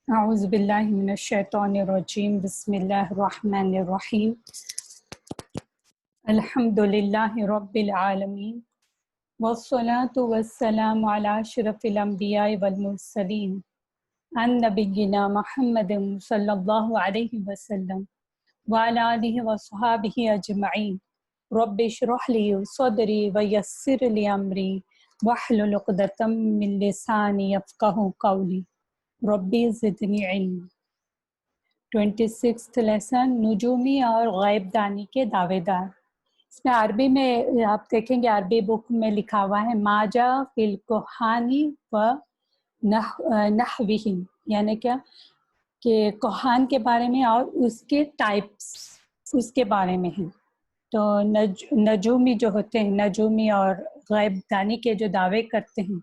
اعوذ باللہ من الشیطان الرجیم بسم اللہ الرحمن الرحیم الحمد للہ رب العالمین والصلاة والسلام علی اشرف الانبیاء والمرسلین عن نبینا محمد صلی اللہ علیہ وسلم وعلی آلہ وصحابہ اجمعین رب اشرح لی صدری ویسر لی امری واحلل عقدۃ من لسانی یفقہوا قولی ربی زدنی علم۔ 26th لیسن نجومی اور غیب دانی کے دعوے دار۔ اس میں عربی میں آپ دیکھیں گے، عربی بک میں لکھا ہوا ہے ماجا فی الکہانی و نحوہم، یعنی کیا کہ کوہان کے بارے میں اور اس کے ٹائپس اس کے بارے میں ہیں۔ تو نجومی جو ہوتے ہیں، نجومی اور غیب دانی کے جو دعوے کرتے ہیں،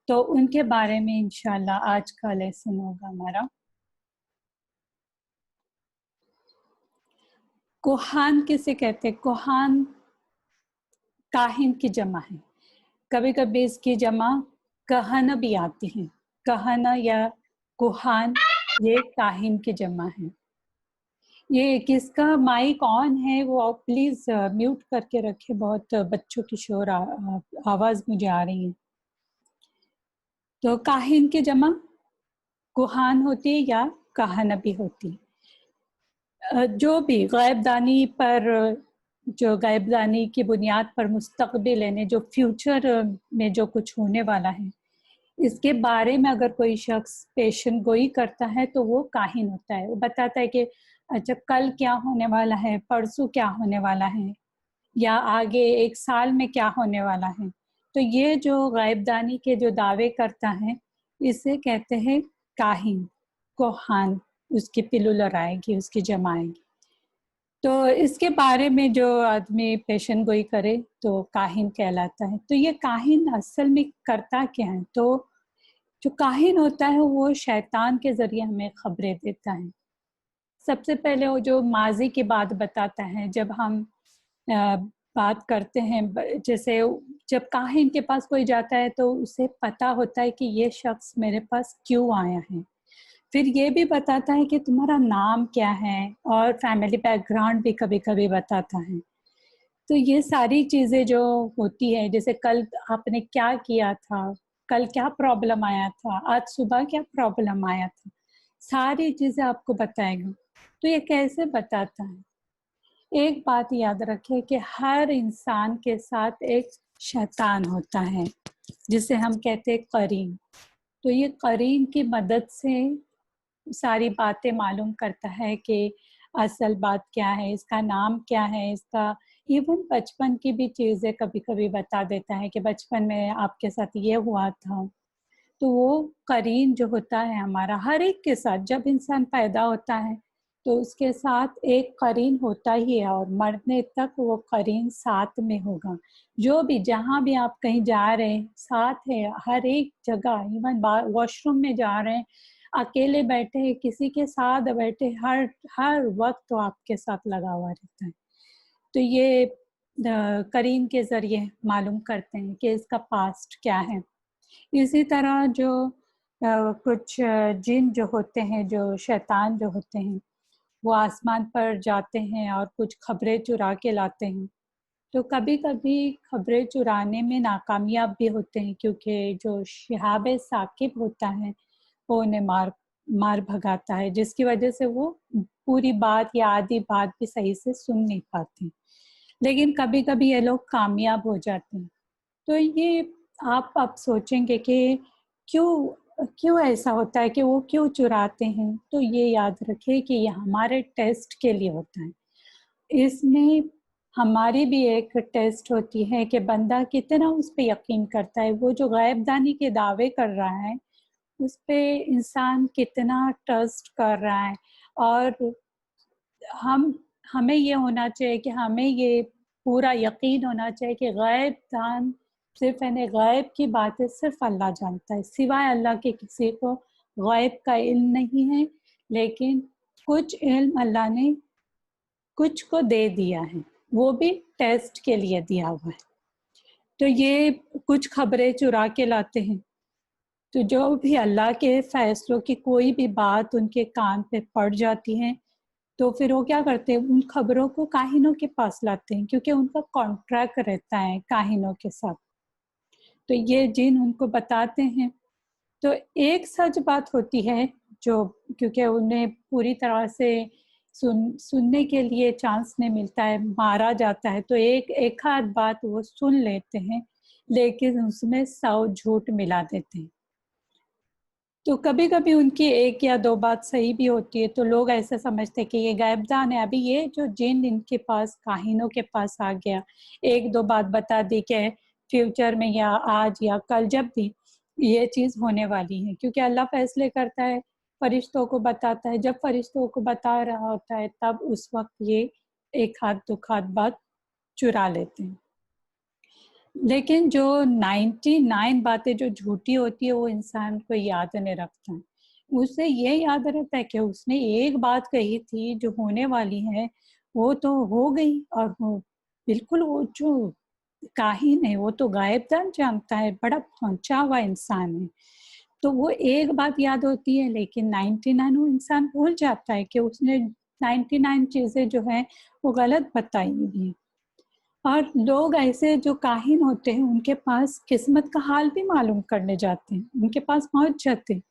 تو ان کے بارے میں انشاءاللہ آج کا لیسن ہوگا ہمارا۔ کوہان کسے کہتے ہیں؟ کوہان کاہن کی جمع ہے، کبھی کبھی اس کی جمع کہنہ بھی آتی ہے۔ کہنہ یا کوہان یہ کاہن کی جمع ہے۔ یہ کس کا مائک آن ہے وہ پلیز میوٹ کر کے رکھے، بہت بچوں کی شور آواز مجھے آ رہی ہے۔ تو کاہن کی جمع کوہان ہوتی ہے یا کہنہ بھی ہوتی ہے۔ جو بھی غیب دانی پر، جو غیب دانی کی بنیاد پر مستقبل یعنی جو فیوچر میں جو کچھ ہونے والا ہے، اس کے بارے میں اگر کوئی شخص پیشن گوئی کرتا ہے تو وہ کاہن ہوتا ہے۔ وہ بتاتا ہے کہ اچھا کل کیا ہونے والا ہے، پرسوں کیا ہونے والا ہے، یا آگے ایک سال میں کیا ہونے والا ہے۔ تو یہ جو غیب دانی کے جو دعوے کرتا ہے اسے کہتے ہیں کاہن، کوہان، اس کی پلولر آئے گی، اس کی جمع آئے گی۔ تو اس کے بارے میں جو آدمی پیشن گوئی کرے تو کاہن کہلاتا ہے۔ تو یہ کاہن اصل میں کرتا کیا ہے؟ تو جو کاہن ہوتا ہے وہ شیطان کے ذریعے ہمیں خبریں دیتا ہے۔ سب سے پہلے وہ جو ماضی کی بات بتاتا ہے، جب ہم بات کرتے ہیں، جیسے جب کاہن کے پاس کوئی جاتا ہے تو اسے پتا ہوتا ہے کہ یہ شخص میرے پاس کیوں آیا ہے۔ پھر یہ بھی بتاتا ہے کہ تمہارا نام کیا ہے، اور فیملی بیک گراؤنڈ بھی کبھی کبھی بتاتا ہے۔ تو یہ ساری چیزیں جو ہوتی ہے، جیسے کل آپ نے کیا کیا تھا، کل کیا پرابلم آیا تھا، آج صبح کیا پرابلم آیا تھا، ساری چیزیں آپ کو بتائے گا۔ تو یہ کیسے بتاتا ہے؟ ایک بات یاد رکھے کہ ہر انسان کے ساتھ ایک شیطان ہوتا ہے جسے ہم کہتے ہیں قرین۔ تو یہ قرین کی مدد سے ساری باتیں معلوم کرتا ہے کہ اصل بات کیا ہے، اس کا نام کیا ہے، اس کا ایون بچپن کی بھی چیزیں کبھی کبھی بتا دیتا ہے کہ بچپن میں آپ کے ساتھ یہ ہوا تھا۔ تو وہ قرین جو ہوتا ہے ہمارا ہر ایک کے ساتھ، جب انسان پیدا ہوتا ہے تو اس کے ساتھ ایک قرین ہوتا ہی ہے، اور مرنے تک وہ قرین ساتھ میں ہوگا۔ جو بھی جہاں بھی آپ کہیں جا رہے ہیں ساتھ ہے، ہر ایک جگہ، ایون واش روم میں جا رہے ہیں، اکیلے بیٹھے، کسی کے ساتھ بیٹھے، ہر وقت تو آپ کے ساتھ لگا ہوا رہتا ہے۔ تو یہ قرین کے ذریعے معلوم کرتے ہیں کہ اس کا پاسٹ کیا ہے۔ اسی طرح جو کچھ جن جو ہوتے ہیں، جو شیطان جو ہوتے ہیں، وہ آسمان پر جاتے ہیں اور کچھ خبریں چرا کے لاتے ہیں۔ تو کبھی کبھی خبریں چرانے میں ناکامیاب بھی ہوتے ہیں، کیونکہ جو شہاب ثاقب ہوتا ہے وہ انہیں مار بھگاتا ہے، جس کی وجہ سے وہ پوری بات یا آدھی بات بھی صحیح سے سن نہیں پاتے۔ لیکن کبھی کبھی یہ لوگ کامیاب ہو جاتے ہیں۔ تو یہ آپ سوچیں گے کہ کیوں ایسا ہوتا ہے، کہ وہ کیوں چراتے ہیں؟ تو یہ یاد رکھے کہ یہ ہمارے ٹیسٹ کے لیے ہوتا ہے۔ اس میں ہماری بھی ایک ٹیسٹ ہوتی ہے کہ بندہ کتنا اس پہ یقین کرتا ہے۔ وہ جو غیب دانی کے دعوے کر رہا ہے اس پہ انسان کتنا ٹرسٹ کر رہا ہے، اور ہمیں یہ ہونا چاہیے کہ ہمیں یہ پورا یقین ہونا چاہیے کہ غیب دان صرف یعنی غیب کی باتیں صرف اللہ جانتا ہے، سوائے اللہ کے کسی کو غیب کا علم نہیں ہے۔ لیکن کچھ علم اللہ نے کچھ کو دے دیا ہے، وہ بھی ٹیسٹ کے لیے دیا ہوا ہے۔ تو یہ کچھ خبریں چرا کے لاتے ہیں۔ تو جو بھی اللہ کے فیصلوں کی کوئی بھی بات ان کے کان پہ پڑ جاتی ہے تو پھر وہ کیا کرتے ہیں، ان خبروں کو کاہنوں کے پاس لاتے ہیں، کیونکہ ان کا کانٹریکٹ رہتا ہے کاہنوں کے ساتھ. تو یہ جن ان کو بتاتے ہیں. تو ایک سچ بات ہوتی ہے جو، کیونکہ انہیں پوری طرح سے سننے کے لیے چانس نہیں ملتا ہے، مارا جاتا ہے، تو ایک آدھ بات وہ سن لیتے ہیں، لیکن اس میں 100 جھوٹ ملا دیتے ہیں. تو کبھی کبھی ان کی ایک یا دو بات صحیح بھی ہوتی ہے، تو لوگ ایسا سمجھتے ہیں کہ یہ غیب دان ہے. ابھی یہ جو جن ان کے پاس کاہنوں کے پاس آ گیا، ایک دو بات بتا دی کہ فیوچر میں یا آج یا کل جب بھی یہ چیز ہونے والی ہے، کیونکہ اللہ فیصلے کرتا ہے، فرشتوں کو بتاتا ہے. جب فرشتوں کو بتا رہا ہوتا ہے تب اس وقت یہ ایک ہاتھ دو ہاتھ بات چرا لیتے ہیں. لیکن جو 99 باتیں جو جھوٹی ہوتی ہے وہ انسان کو یاد نہیں رکھتا. اسے یہ یاد رہتا ہے کہ اس نے ایک بات کہی تھی جو ہونے والی ہے، وہ تو ہو گئی، اور وہ بالکل وہ جو کاہن ہے وہ تو غائب دان جانتا ہے، بڑا پہنچا ہوا انسان ہے. تو وہ ایک بات یاد ہوتی ہے، لیکن 99 وہ انسان بھول جاتا ہے کہ اس نے 99 چیزیں جو ہیں وہ غلط بتائی ہوئی ہیں. اور لوگ ایسے جو کاہن ہوتے ہیں ان کے پاس قسمت کا حال بھی معلوم کرنے جاتے ہیں، ان کے پاس پہنچ جاتے ہیں.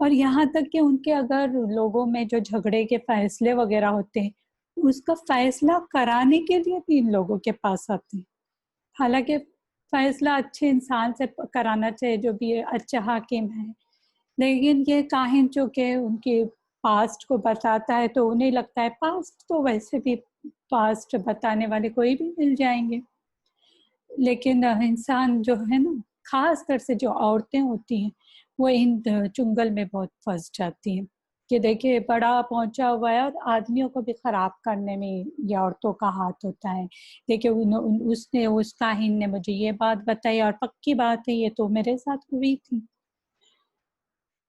اور یہاں تک کہ ان کے اگر لوگوں میں جو جھگڑے کے فیصلے وغیرہ ہوتے ہیں اس کا فیصلہ کرانے کے لیے بھی ان لوگوں کے پاس آتے ہیں. حالانکہ فیصلہ اچھے انسان سے کرانا چاہیے جو بھی اچھا حاکم ہے، لیکن یہ کاہن چونکہ ان کے پاسٹ کو بتاتا ہے تو انہیں لگتا ہے پاسٹ تو ویسے بھی پاسٹ بتانے والے کوئی بھی مل جائیں گے. لیکن انسان جو ہے نا، خاص کر سے جو عورتیں ہوتی ہیں وہ ان چنگل میں بہت پھنس جاتی ہیں کہ دیکھیں بڑا پہنچا ہوا ہے، اور آدمیوں کو بھی خراب کرنے میں یہ عورتوں کا ہاتھ ہوتا ہے. دیکھیں اس کاہن نے مجھے یہ بات بتائی، اور پکی بات ہے یہ تو میرے ساتھ ہوئی تھی.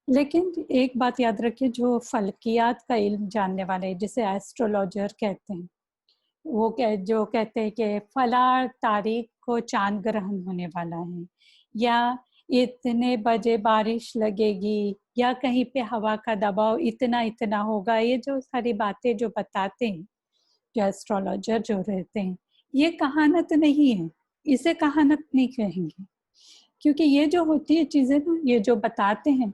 لیکن ایک بات یاد رکھیں، جو فلکیات کا علم جاننے والے جسے ایسٹرولوجر کہتے ہیں، وہ جو کہتے ہیں کہ فلاں تاریخ کو چاند گرہن ہونے والا ہے، یا اتنے بجے بارش لگے گی، یا کہیں پہ ہوا کا دباؤ اتنا ہوگا، یہ جو ساری باتیں جو بتاتے ہیں جو ایسٹرولوجر جو رہتے ہیں، یہ کہانت نہیں ہے، اسے کہانت نہیں کہیں گے. کیونکہ یہ جو ہوتی ہے چیزیں نا، یہ جو بتاتے ہیں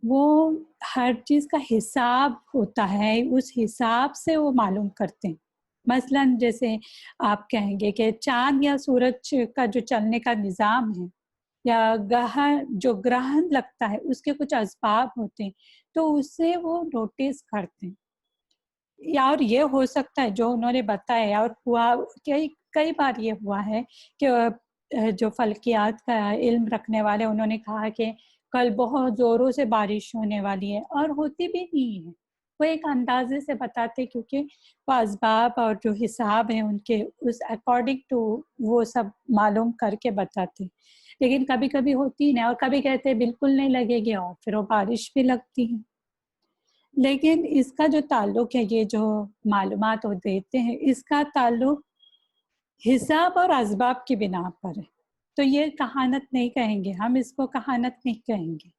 وہ ہر چیز کا حساب ہوتا ہے، اس حساب سے وہ معلوم کرتے ہیں. مثلاً جیسے آپ کہیں گے کہ چاند یا سورج کا جو چلنے کا نظام ہے، یا جو گرہن لگتا ہے اس کے کچھ اسباب ہوتے ہیں، تو اس سے وہ نوٹس کرتے ہیں. یا اور یہ ہو سکتا ہے جو انہوں نے بتایا اور ہوا، کئی بار یہ ہوا ہے کہ جو فلکیات کا علم رکھنے والے انہوں نے کہا کہ کل بہت زوروں سے بارش ہونے والی ہے، اور ہوتی بھی نہیں ہے. وہ ایک اندازے سے بتاتے کیونکہ وہ اسباب اور جو حساب ہیں ان کے اس اکارڈنگ ٹو وہ سب معلوم کر کے بتاتے. لیکن کبھی کبھی ہوتی نہیں، اور کبھی کہتے بالکل نہیں لگے گی اور پھر وہ بارش بھی لگتی ہے. لیکن اس کا جو تعلق ہے، یہ جو معلومات وہ دیتے ہیں، اس کا تعلق حساب اور اسباب کی بنا پر ہے. تو یہ کہانت نہیں کہیں گے، ہم اس کو کہانت نہیں کہیں گے.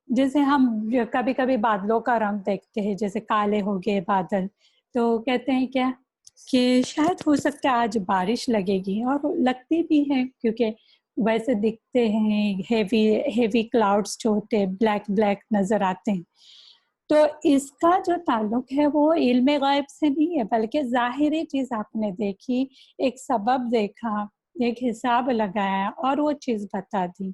جیسے ہم کبھی کبھی بادلوں کا رنگ دیکھتے ہیں، جیسے کالے ہو گئے بادل، تو کہتے ہیں کیا کہ شاید ہو سکتا ہے آج بارش لگے گی، اور لگتی بھی ہے کیونکہ ویسے دکھتے ہیں. ہیوی کلاؤڈس جو ہوتے ہیں بلیک نظر آتے ہیں. تو اس کا جو تعلق ہے وہ علم غیب سے نہیں ہے، بلکہ ظاہری چیز آپ نے دیکھی، ایک سبب دیکھا، ایک حساب لگایا اور وہ چیز بتا دی.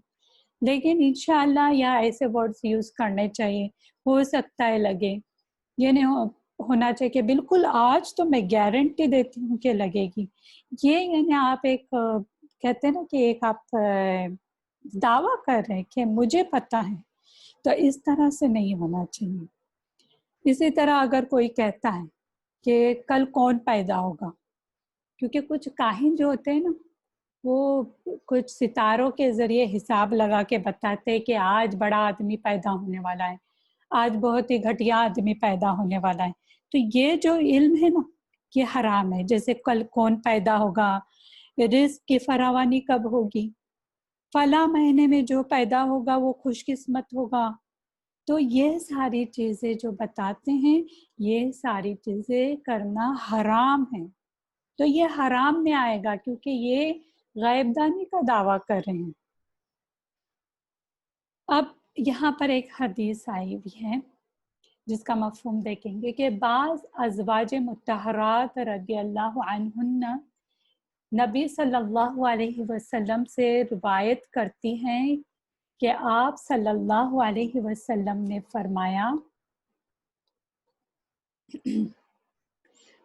لیکن انشاءاللہ یا ایسے ورڈز یوز کرنے چاہیے، ہو سکتا ہے لگے، یہ نہیں ہونا چاہیے کہ بالکل آج تو میں گارنٹی دیتی ہوں کہ لگے گی. یہ یعنی آپ ایک کہتے ہیں نا کہ ایک آپ دعویٰ کر رہے ہیں کہ مجھے پتہ ہے، تو اس طرح سے نہیں ہونا چاہیے. اسی طرح اگر کوئی کہتا ہے کہ کل کون پیدا ہوگا، کیونکہ کچھ کاہن جو ہوتے ہیں نا، وہ کچھ ستاروں کے ذریعے حساب لگا کے بتاتے کہ آج بڑا آدمی پیدا ہونے والا ہے، آج بہت ہی گھٹیا آدمی پیدا ہونے والا ہے. تو یہ جو علم ہے نا یہ حرام ہے. جیسے کل کون پیدا ہوگا، رزق کی فراوانی کب ہوگی، فلاں مہینے میں جو پیدا ہوگا وہ خوش قسمت ہوگا. تو یہ ساری چیزیں جو بتاتے ہیں یہ ساری چیزیں کرنا حرام ہے. تو یہ حرام میں آئے گا کیونکہ یہ غیب دانی کا دعویٰ کر رہے ہیں. اب یہاں پر ایک حدیث آئی ہوئی ہے جس کا مفہوم دیکھیں گے کہ بعض ازواج مطہرات رضی اللہ عنہن نبی صلی اللہ علیہ وسلم سے روایت کرتی ہیں کہ آپ صلی اللہ علیہ وسلم نے فرمایا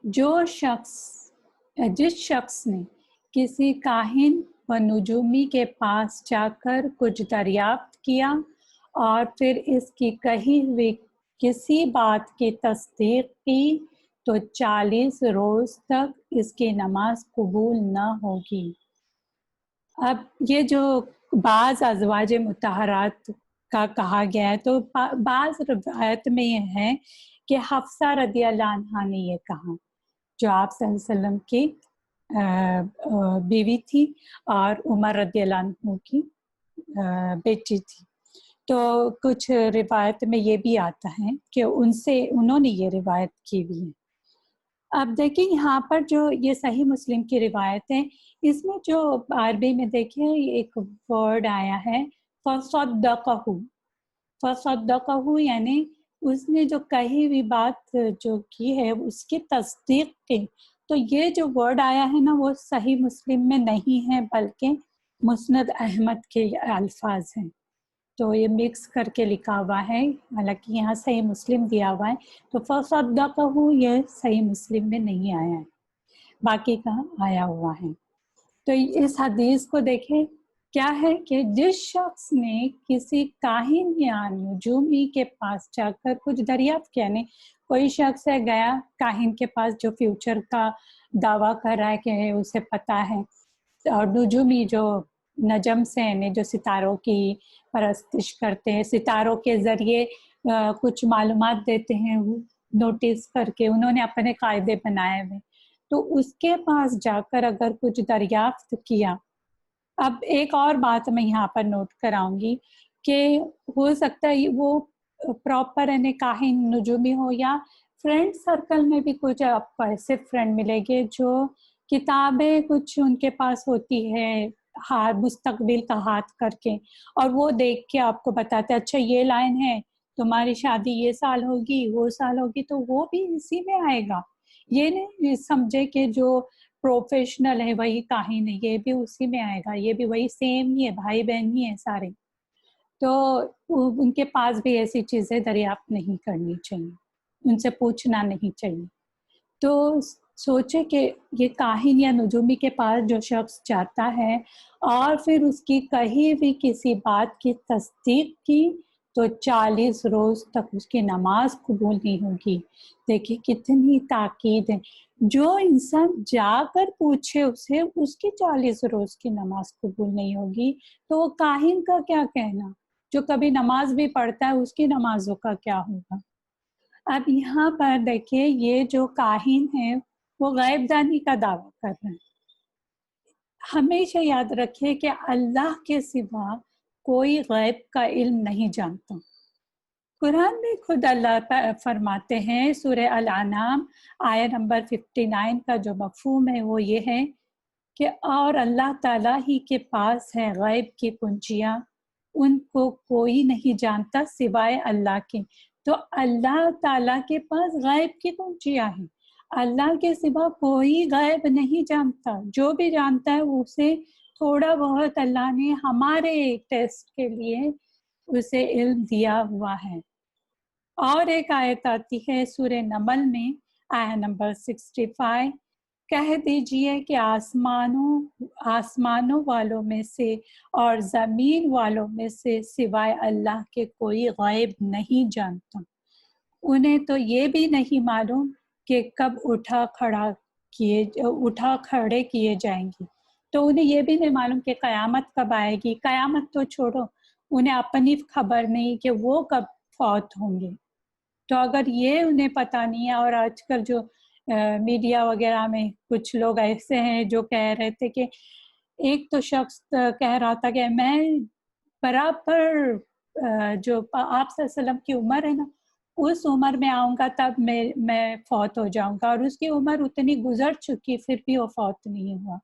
جس شخص نے کسی کاہن و نجومی کے پاس جا کر کچھ دریافت کیا اور پھر اس کی کہی ہوئی کسی بات کی تصدیق کی تو 40 روز تک اس کی نماز قبول نہ ہوگی. اب یہ جو بعض ازواج مطہرات کا کہا گیا ہے تو بعض روایت میں یہ ہے کہ حفصہ رضی اللہ عنہا نے یہ کہا جو آپ صلی اللہ علیہ وسلم کی بیوی تھی اور عمر رضی اللہ عنہ کی بیٹی تھی. تو کچھ روایت میں یہ بھی آتا ہے کہ انہوں نے یہ روایت کی بھی ہے. اب دیکھیں یہاں پر جو یہ صحیح مسلم کی روایت ہے اس میں جو عربی میں دیکھیں ایک ورڈ آیا ہے فصدقہ یعنی اس نے جو کہی ہوئی بات جو کی ہے اس کی تصدیق کی. تو یہ جو ورڈ آیا ہے نا وہ صحیح مسلم میں نہیں ہے بلکہ مسند احمد کے الفاظ ہیں. تو یہ مکس کر کے لکھا ہوا ہے حالانکہ یہاں صحیح مسلم دیا ہوا ہے تو فصدقہ یہ صحیح مسلم میں نہیں آیا ہے باقی کا آیا ہوا ہے. تو اس حدیث کو دیکھیں کیا ہے کہ جس شخص نے کسی کاہن یا نجومی کے پاس جا کر کچھ دریافت کیا یعنی کوئی شخص ہے گیا کاہن کے پاس جو فیوچر کا دعویٰ کر رہا ہے کہ اسے پتہ ہے اور نجومی جو نجم سے یعنی جو ستاروں کی پرستش کرتے ہیں ستاروں کے ذریعے کچھ معلومات دیتے ہیں نوٹس کر کے انہوں نے اپنے قاعدے بنائے ہوئے تو اس کے پاس جا کر اگر کچھ دریافت کیا. اب ایک اور بات میں یہاں پر نوٹ کراؤں گی کہ ہو سکتا ہے وہ پراپر یعنی کاہن نجومی ہو یا فرینڈ سرکل میں بھی کچھ آپ کو ایسے فرینڈ ملے گے جو کتابیں کچھ ان کے پاس ہوتی ہے مستقبل کا ہاتھ کر کے اور وہ دیکھ کے آپ کو بتاتے اچھا یہ لائن ہے تمہاری شادی یہ سال ہوگی وہ سال ہوگی تو وہ بھی اسی میں آئے گا. یہ نہیں سمجھے کہ جو پروفیشنل ہے وہی کاہن ہے یہ بھی اسی میں آئے گا یہ بھی وہی سیم ہی ہے بھائی بہن ہی ہے سارے. تو ان کے پاس بھی ایسی چیزیں دریافت نہیں کرنی چاہیے ان سے پوچھنا نہیں چاہیے. تو سوچے کہ یہ کاہن یا نجومی کے پاس جو شخص جاتا ہے اور پھر اس کی کہی ہوئی کسی بات کی تصدیق کی تو 40 روز تک اس کی نماز قبول نہیں ہوگی. دیکھیے کتنی تاکید ہے جو انسان جا کر پوچھے اسے اس کی 40 روز کی نماز قبول نہیں ہوگی تو وہ کاہن کا کیا کہنا جو کبھی نماز بھی پڑھتا ہے اس کی نمازوں کا کیا ہوگا. اب یہاں پر دیکھیے یہ جو کاہن ہے وہ غیب دانی کا دعویٰ کر رہے ہیں. ہمیشہ یاد رکھیے کہ اللہ کے سوا کوئی غیب کا علم نہیں جانتا. قرآن میں خود اللہ فرماتے ہیں سورہ الانعام آیت نمبر 59 کا جو مفہوم ہے وہ یہ ہے کہ اور اللہ تعالیٰ ہی کے پاس ہے غیب کی کنجیاں ان کو کوئی نہیں جانتا سوائے اللہ کے. تو اللہ تعالیٰ کے پاس غیب کی کنجیاں ہیں. اللہ کے سوا کوئی غیب نہیں جانتا جو بھی جانتا ہے اسے تھوڑا بہت اللہ نے ہمارے ٹیسٹ کے لیے اسے علم دیا ہوا ہے. اور ایک آیت آتی ہے سورہ نمل میں آیت نمبر 65 کہہ دیجئے کہ آسمانوں والوں میں سے اور زمین والوں میں سے سوائے اللہ کے کوئی غیب نہیں جانتا. انہیں تو یہ بھی نہیں معلوم کہ کب اٹھا کھڑے کیے جائیں گے. تو انہیں یہ بھی نہیں معلوم کہ قیامت کب آئے گی. قیامت تو چھوڑو انہیں اپنی خبر نہیں کہ وہ کب فوت ہوں گے. تو اگر یہ انہیں پتہ نہیں ہے اور آج کل جو میڈیا وغیرہ میں کچھ لوگ ایسے ہیں جو کہہ رہے تھے کہ ایک تو شخص کہہ رہا تھا کہ میں برابر جو آپ صلی اللہ علیہ وسلم کی عمر ہے نا اس عمر میں آؤں گا تب میں فوت ہو جاؤں گا، اور اس کی عمر اتنی گزر چکی پھر بھی وہ فوت نہیں ہوا۔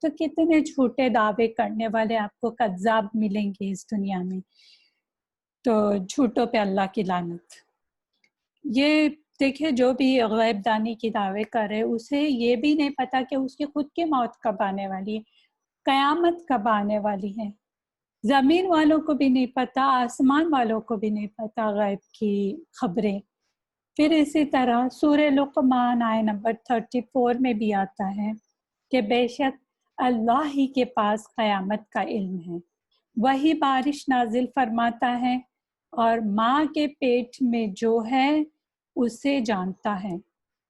تو کتنے جھوٹے دعوے کرنے والے آپ کو کذاب ملیں گے اس دنیا میں۔ تو جھوٹوں پہ اللہ کی لعنت۔ یہ دیکھیں جو بھی غیب دانی کی دعوے کرے اسے یہ بھی نہیں پتا کہ اس کی خود کی موت کب آنے والی ہے، قیامت کب آنے والی ہے۔ زمین والوں کو بھی نہیں پتا، آسمان والوں کو بھی نہیں پتا غیب کی خبریں۔ پھر اسی طرح سورہ لقمان آیہ نمبر 34 میں بھی آتا ہے کہ بے شک اللہ ہی کے پاس قیامت کا علم ہے، وہی بارش نازل فرماتا ہے اور ماں کے پیٹ میں جو ہے اسے جانتا ہے۔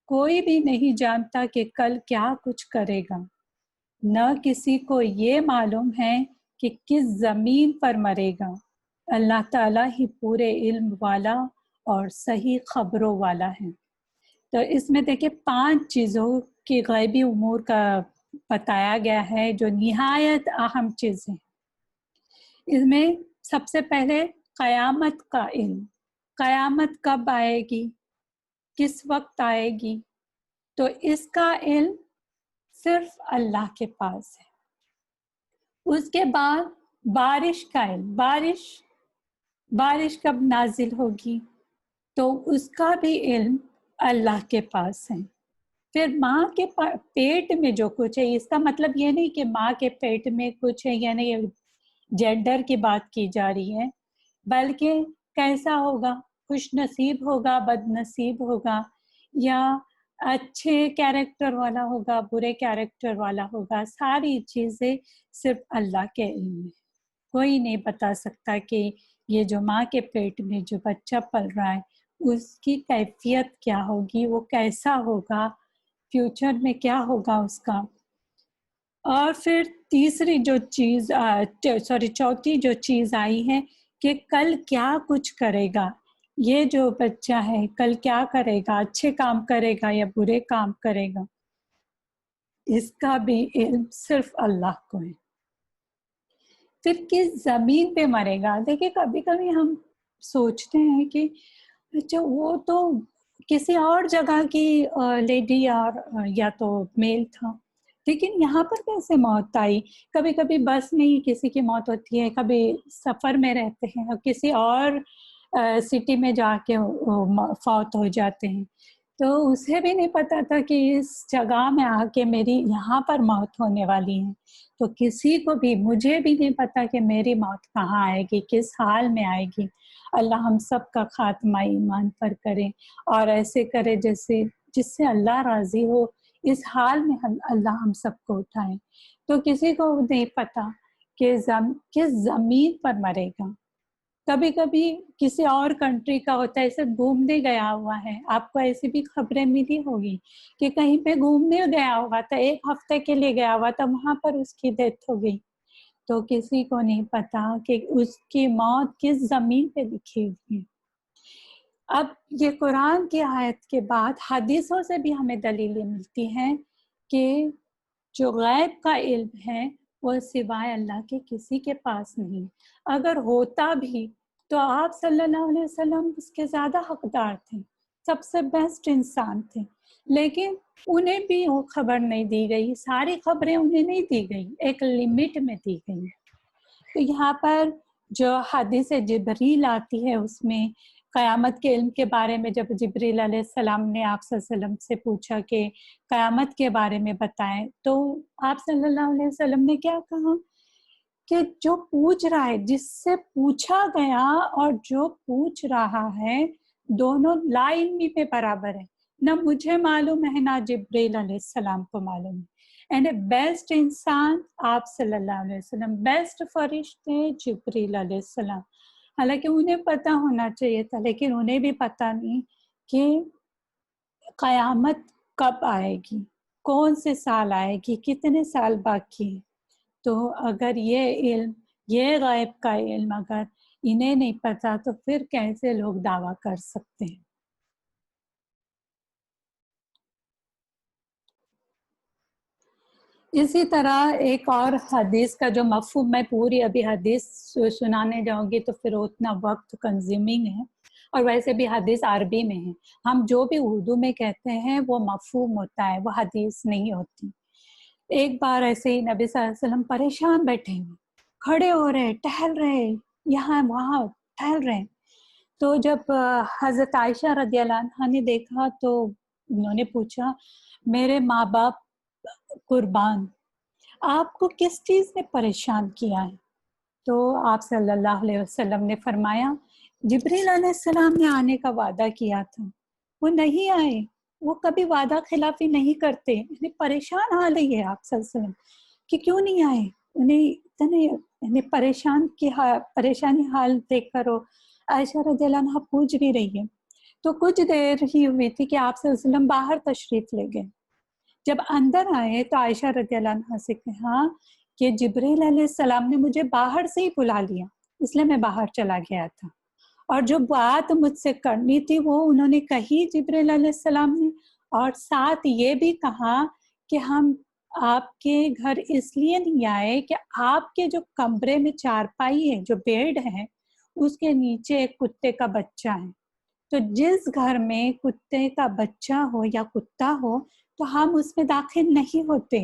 کوئی بھی نہیں جانتا کہ کل کیا کچھ کرے گا، نہ کسی کو یہ معلوم ہے کہ کس زمین پر مرے گا۔ اللہ تعالیٰ ہی پورے علم والا اور صحیح خبروں والا ہے۔ تو اس میں دیکھیں 5 چیزوں کی غیبی امور کا بتایا گیا ہے جو نہایت اہم چیز ہے۔ اس میں سب سے پہلے قیامت کا علم، قیامت کب آئے گی، کس وقت آئے گی، تو اس کا علم صرف اللہ کے پاس ہے۔ اس کے بعد بارش کا علم، بارش کب نازل ہوگی تو اس کا بھی علم اللہ کے پاس ہے۔ پھر ماں کے پیٹ میں جو کچھ ہے، اس کا مطلب یہ نہیں کہ ماں کے پیٹ میں کچھ ہے، یعنی جینڈر کی بات کی جا رہی ہے، بلکہ کیسا ہوگا، خوش نصیب ہوگا، بد نصیب ہوگا، یا اچھے کیریکٹر والا ہوگا، برے کیریکٹر والا ہوگا، ساری چیزیں صرف اللہ کے علم میں۔ کوئی نہیں بتا سکتا کہ یہ جو ماں کے پیٹ میں جو بچہ پل رہا ہے اس کی کیفیت کیا ہوگی، وہ کیسا ہوگا، فیوچر میں کیا ہوگا اس کا۔ اور پھر چوتھی جو چیز آئی ہے کہ کل کیا کچھ کرے گا، یہ جو بچہ ہے کل کیا کرے گا، اچھے کام کرے گا یا برے کام کرے گا، اس کا بھی علم صرف اللہ کو ہے۔ پھر کس زمین پہ مرے گا، دیکھیں کبھی کبھی ہم سوچتے ہیں کہ اچھا وہ تو کسی اور جگہ کی لیڈی یا تو میل تھا، لیکن یہاں پر کیسے موت آئی؟ کبھی کبھی بس میں ہی کسی کی موت ہوتی ہے، کبھی سفر میں رہتے ہیں اور کسی اور سٹی میں جا کے فوت ہو جاتے ہیں، تو اسے بھی نہیں پتا تھا کہ اس جگہ میں آ کے میری یہاں پر موت ہونے والی ہے۔ تو کسی کو بھی، مجھے بھی نہیں پتا کہ میری موت کہاں آئے گی، کس حال میں آئے گی۔ اللہ ہم سب کا خاتمہ ایمان پر کرے اور ایسے کرے جس سے اللہ راضی ہو، اس حال میں اللہ ہم سب کو اٹھائے۔ تو کسی کو نہیں پتا کہ کس زمین پر مرے گا۔ کبھی کبھی کسی اور کنٹری کا ہوتا ہے، ایسے گھومنے گیا ہوا ہے، آپ کو ایسی بھی خبریں ملی ہوگی کہ کہیں پہ گھومنے گیا ہوا تھا، 1 ہفتے کے لیے گیا ہوا تھا، وہاں پر اس کی ڈیتھ ہو گئی۔ تو کسی کو نہیں پتا کہ اس کی موت کس زمین پہ لکھی ہوئی ہے۔ اب یہ قرآن کی آیت کے بعد حدیثوں سے بھی ہمیں دلیلیں ملتی ہیں کہ جو غیب کا علم ہے وہ سوائے اللہ کے کسی کے پاس نہیں۔ اگر ہوتا بھی تو آپ صلی اللہ علیہ وسلم اس کے زیادہ حقدار تھے، سب سے بیسٹ انسان تھے، لیکن انہیں بھی وہ خبر نہیں دی گئی، ساری خبریں انہیں نہیں دی گئی، ایک لمٹ میں دی گئی۔ تو یہاں پر جو حدیث جبریل آتی ہے اس میں قیامت کے علم کے بارے میں جب جبریل علیہ السلام نے آپ صلی اللہ علیہ وسلم سے پوچھا کہ قیامت کے بارے میں بتائیں، تو آپ صلی اللہ علیہ وسلم نے کیا کہا کہ جو پوچھ رہا ہے، جس سے پوچھا گیا اور جو پوچھ رہا ہے، دونوں لا علمی پہ برابر ہے، نہ مجھے معلوم ہے نہ جبریل علیہ السلام کو معلوم ہے۔ اینڈ بیسٹ انسان آپ صلی اللہ علیہ وسلم، بیسٹ فرشتے جبریل علیہ السلام، حالانکہ انہیں پتہ ہونا چاہیے تھا، لیکن انہیں بھی پتہ نہیں کہ قیامت کب آئے گی، کون سے سال آئے گی، کتنے سال باقی ہیں۔ تو اگر یہ علم، یہ غیب کا علم اگر انہیں نہیں پتا تو پھر کیسے لوگ دعویٰ کر سکتے ہیں؟ اسی طرح ایک اور حدیث کا جو مفہوم، میں پوری ابھی حدیث سنانے جاؤں گی تو پھر اتنا وقت کنزیومنگ ہے، اور ویسے بھی حدیث عربی میں ہے، ہم جو بھی اردو میں کہتے ہیں وہ مفہوم ہوتا ہے، وہ حدیث نہیں ہوتی۔ ایک بار ایسے ہی نبی صلی اللہ علیہ وسلم پریشان بیٹھے ہوئے، کھڑے ہو رہے، ٹہل رہے، یہاں وہاں ٹہل رہے، تو جب حضرت عائشہ رضی اللہ عنہا نے دیکھا تو انہوں نے پوچھا، میرے ماں باپ قربان، آپ کو کس چیز نے پریشان کیا ہے؟ تو آپ صلی اللہ علیہ وسلم نے فرمایا، جبریل علیہ السلام نے آنے کا وعدہ کیا تھا، وہ نہیں آئے، وہ کبھی وعدہ خلافی نہیں کرتے، انہیں پریشان حال ہے آپ صلی اللہ علیہ وسلم کہ کیوں نہیں آئے، انہیں اتنے پریشانی حال دیکھ کر وہ عائشہ رضی اللہ عنہا پوچھ بھی رہی ہے۔ تو کچھ دیر ہی ہوئی تھی کہ آپ صلی اللہ علیہ وسلم باہر تشریف لے گئے، جب اندر آئے تو عائشہ رضی اللہ عنہا سے کہا کہ جبریل علیہ السلام نے مجھے باہر سے ہی بلا لیا، اس لیے میں باہر چلا گیا تھا، اور جو بات مجھ سے کرنی تھی وہ انہوں نے کہی جبریل علیہ السلام نے، اور ساتھ یہ بھی کہا کہ ہم آپ کے گھر اس لیے نہیں آئے کہ آپ کے جو کمرے میں چارپائی ہے، جو بیڈ ہے، اس کے نیچے ایک کتے کا بچہ ہے، تو جس گھر میں کتے کا بچہ ہو یا کتا ہو تو ہم اس میں داخل نہیں ہوتے،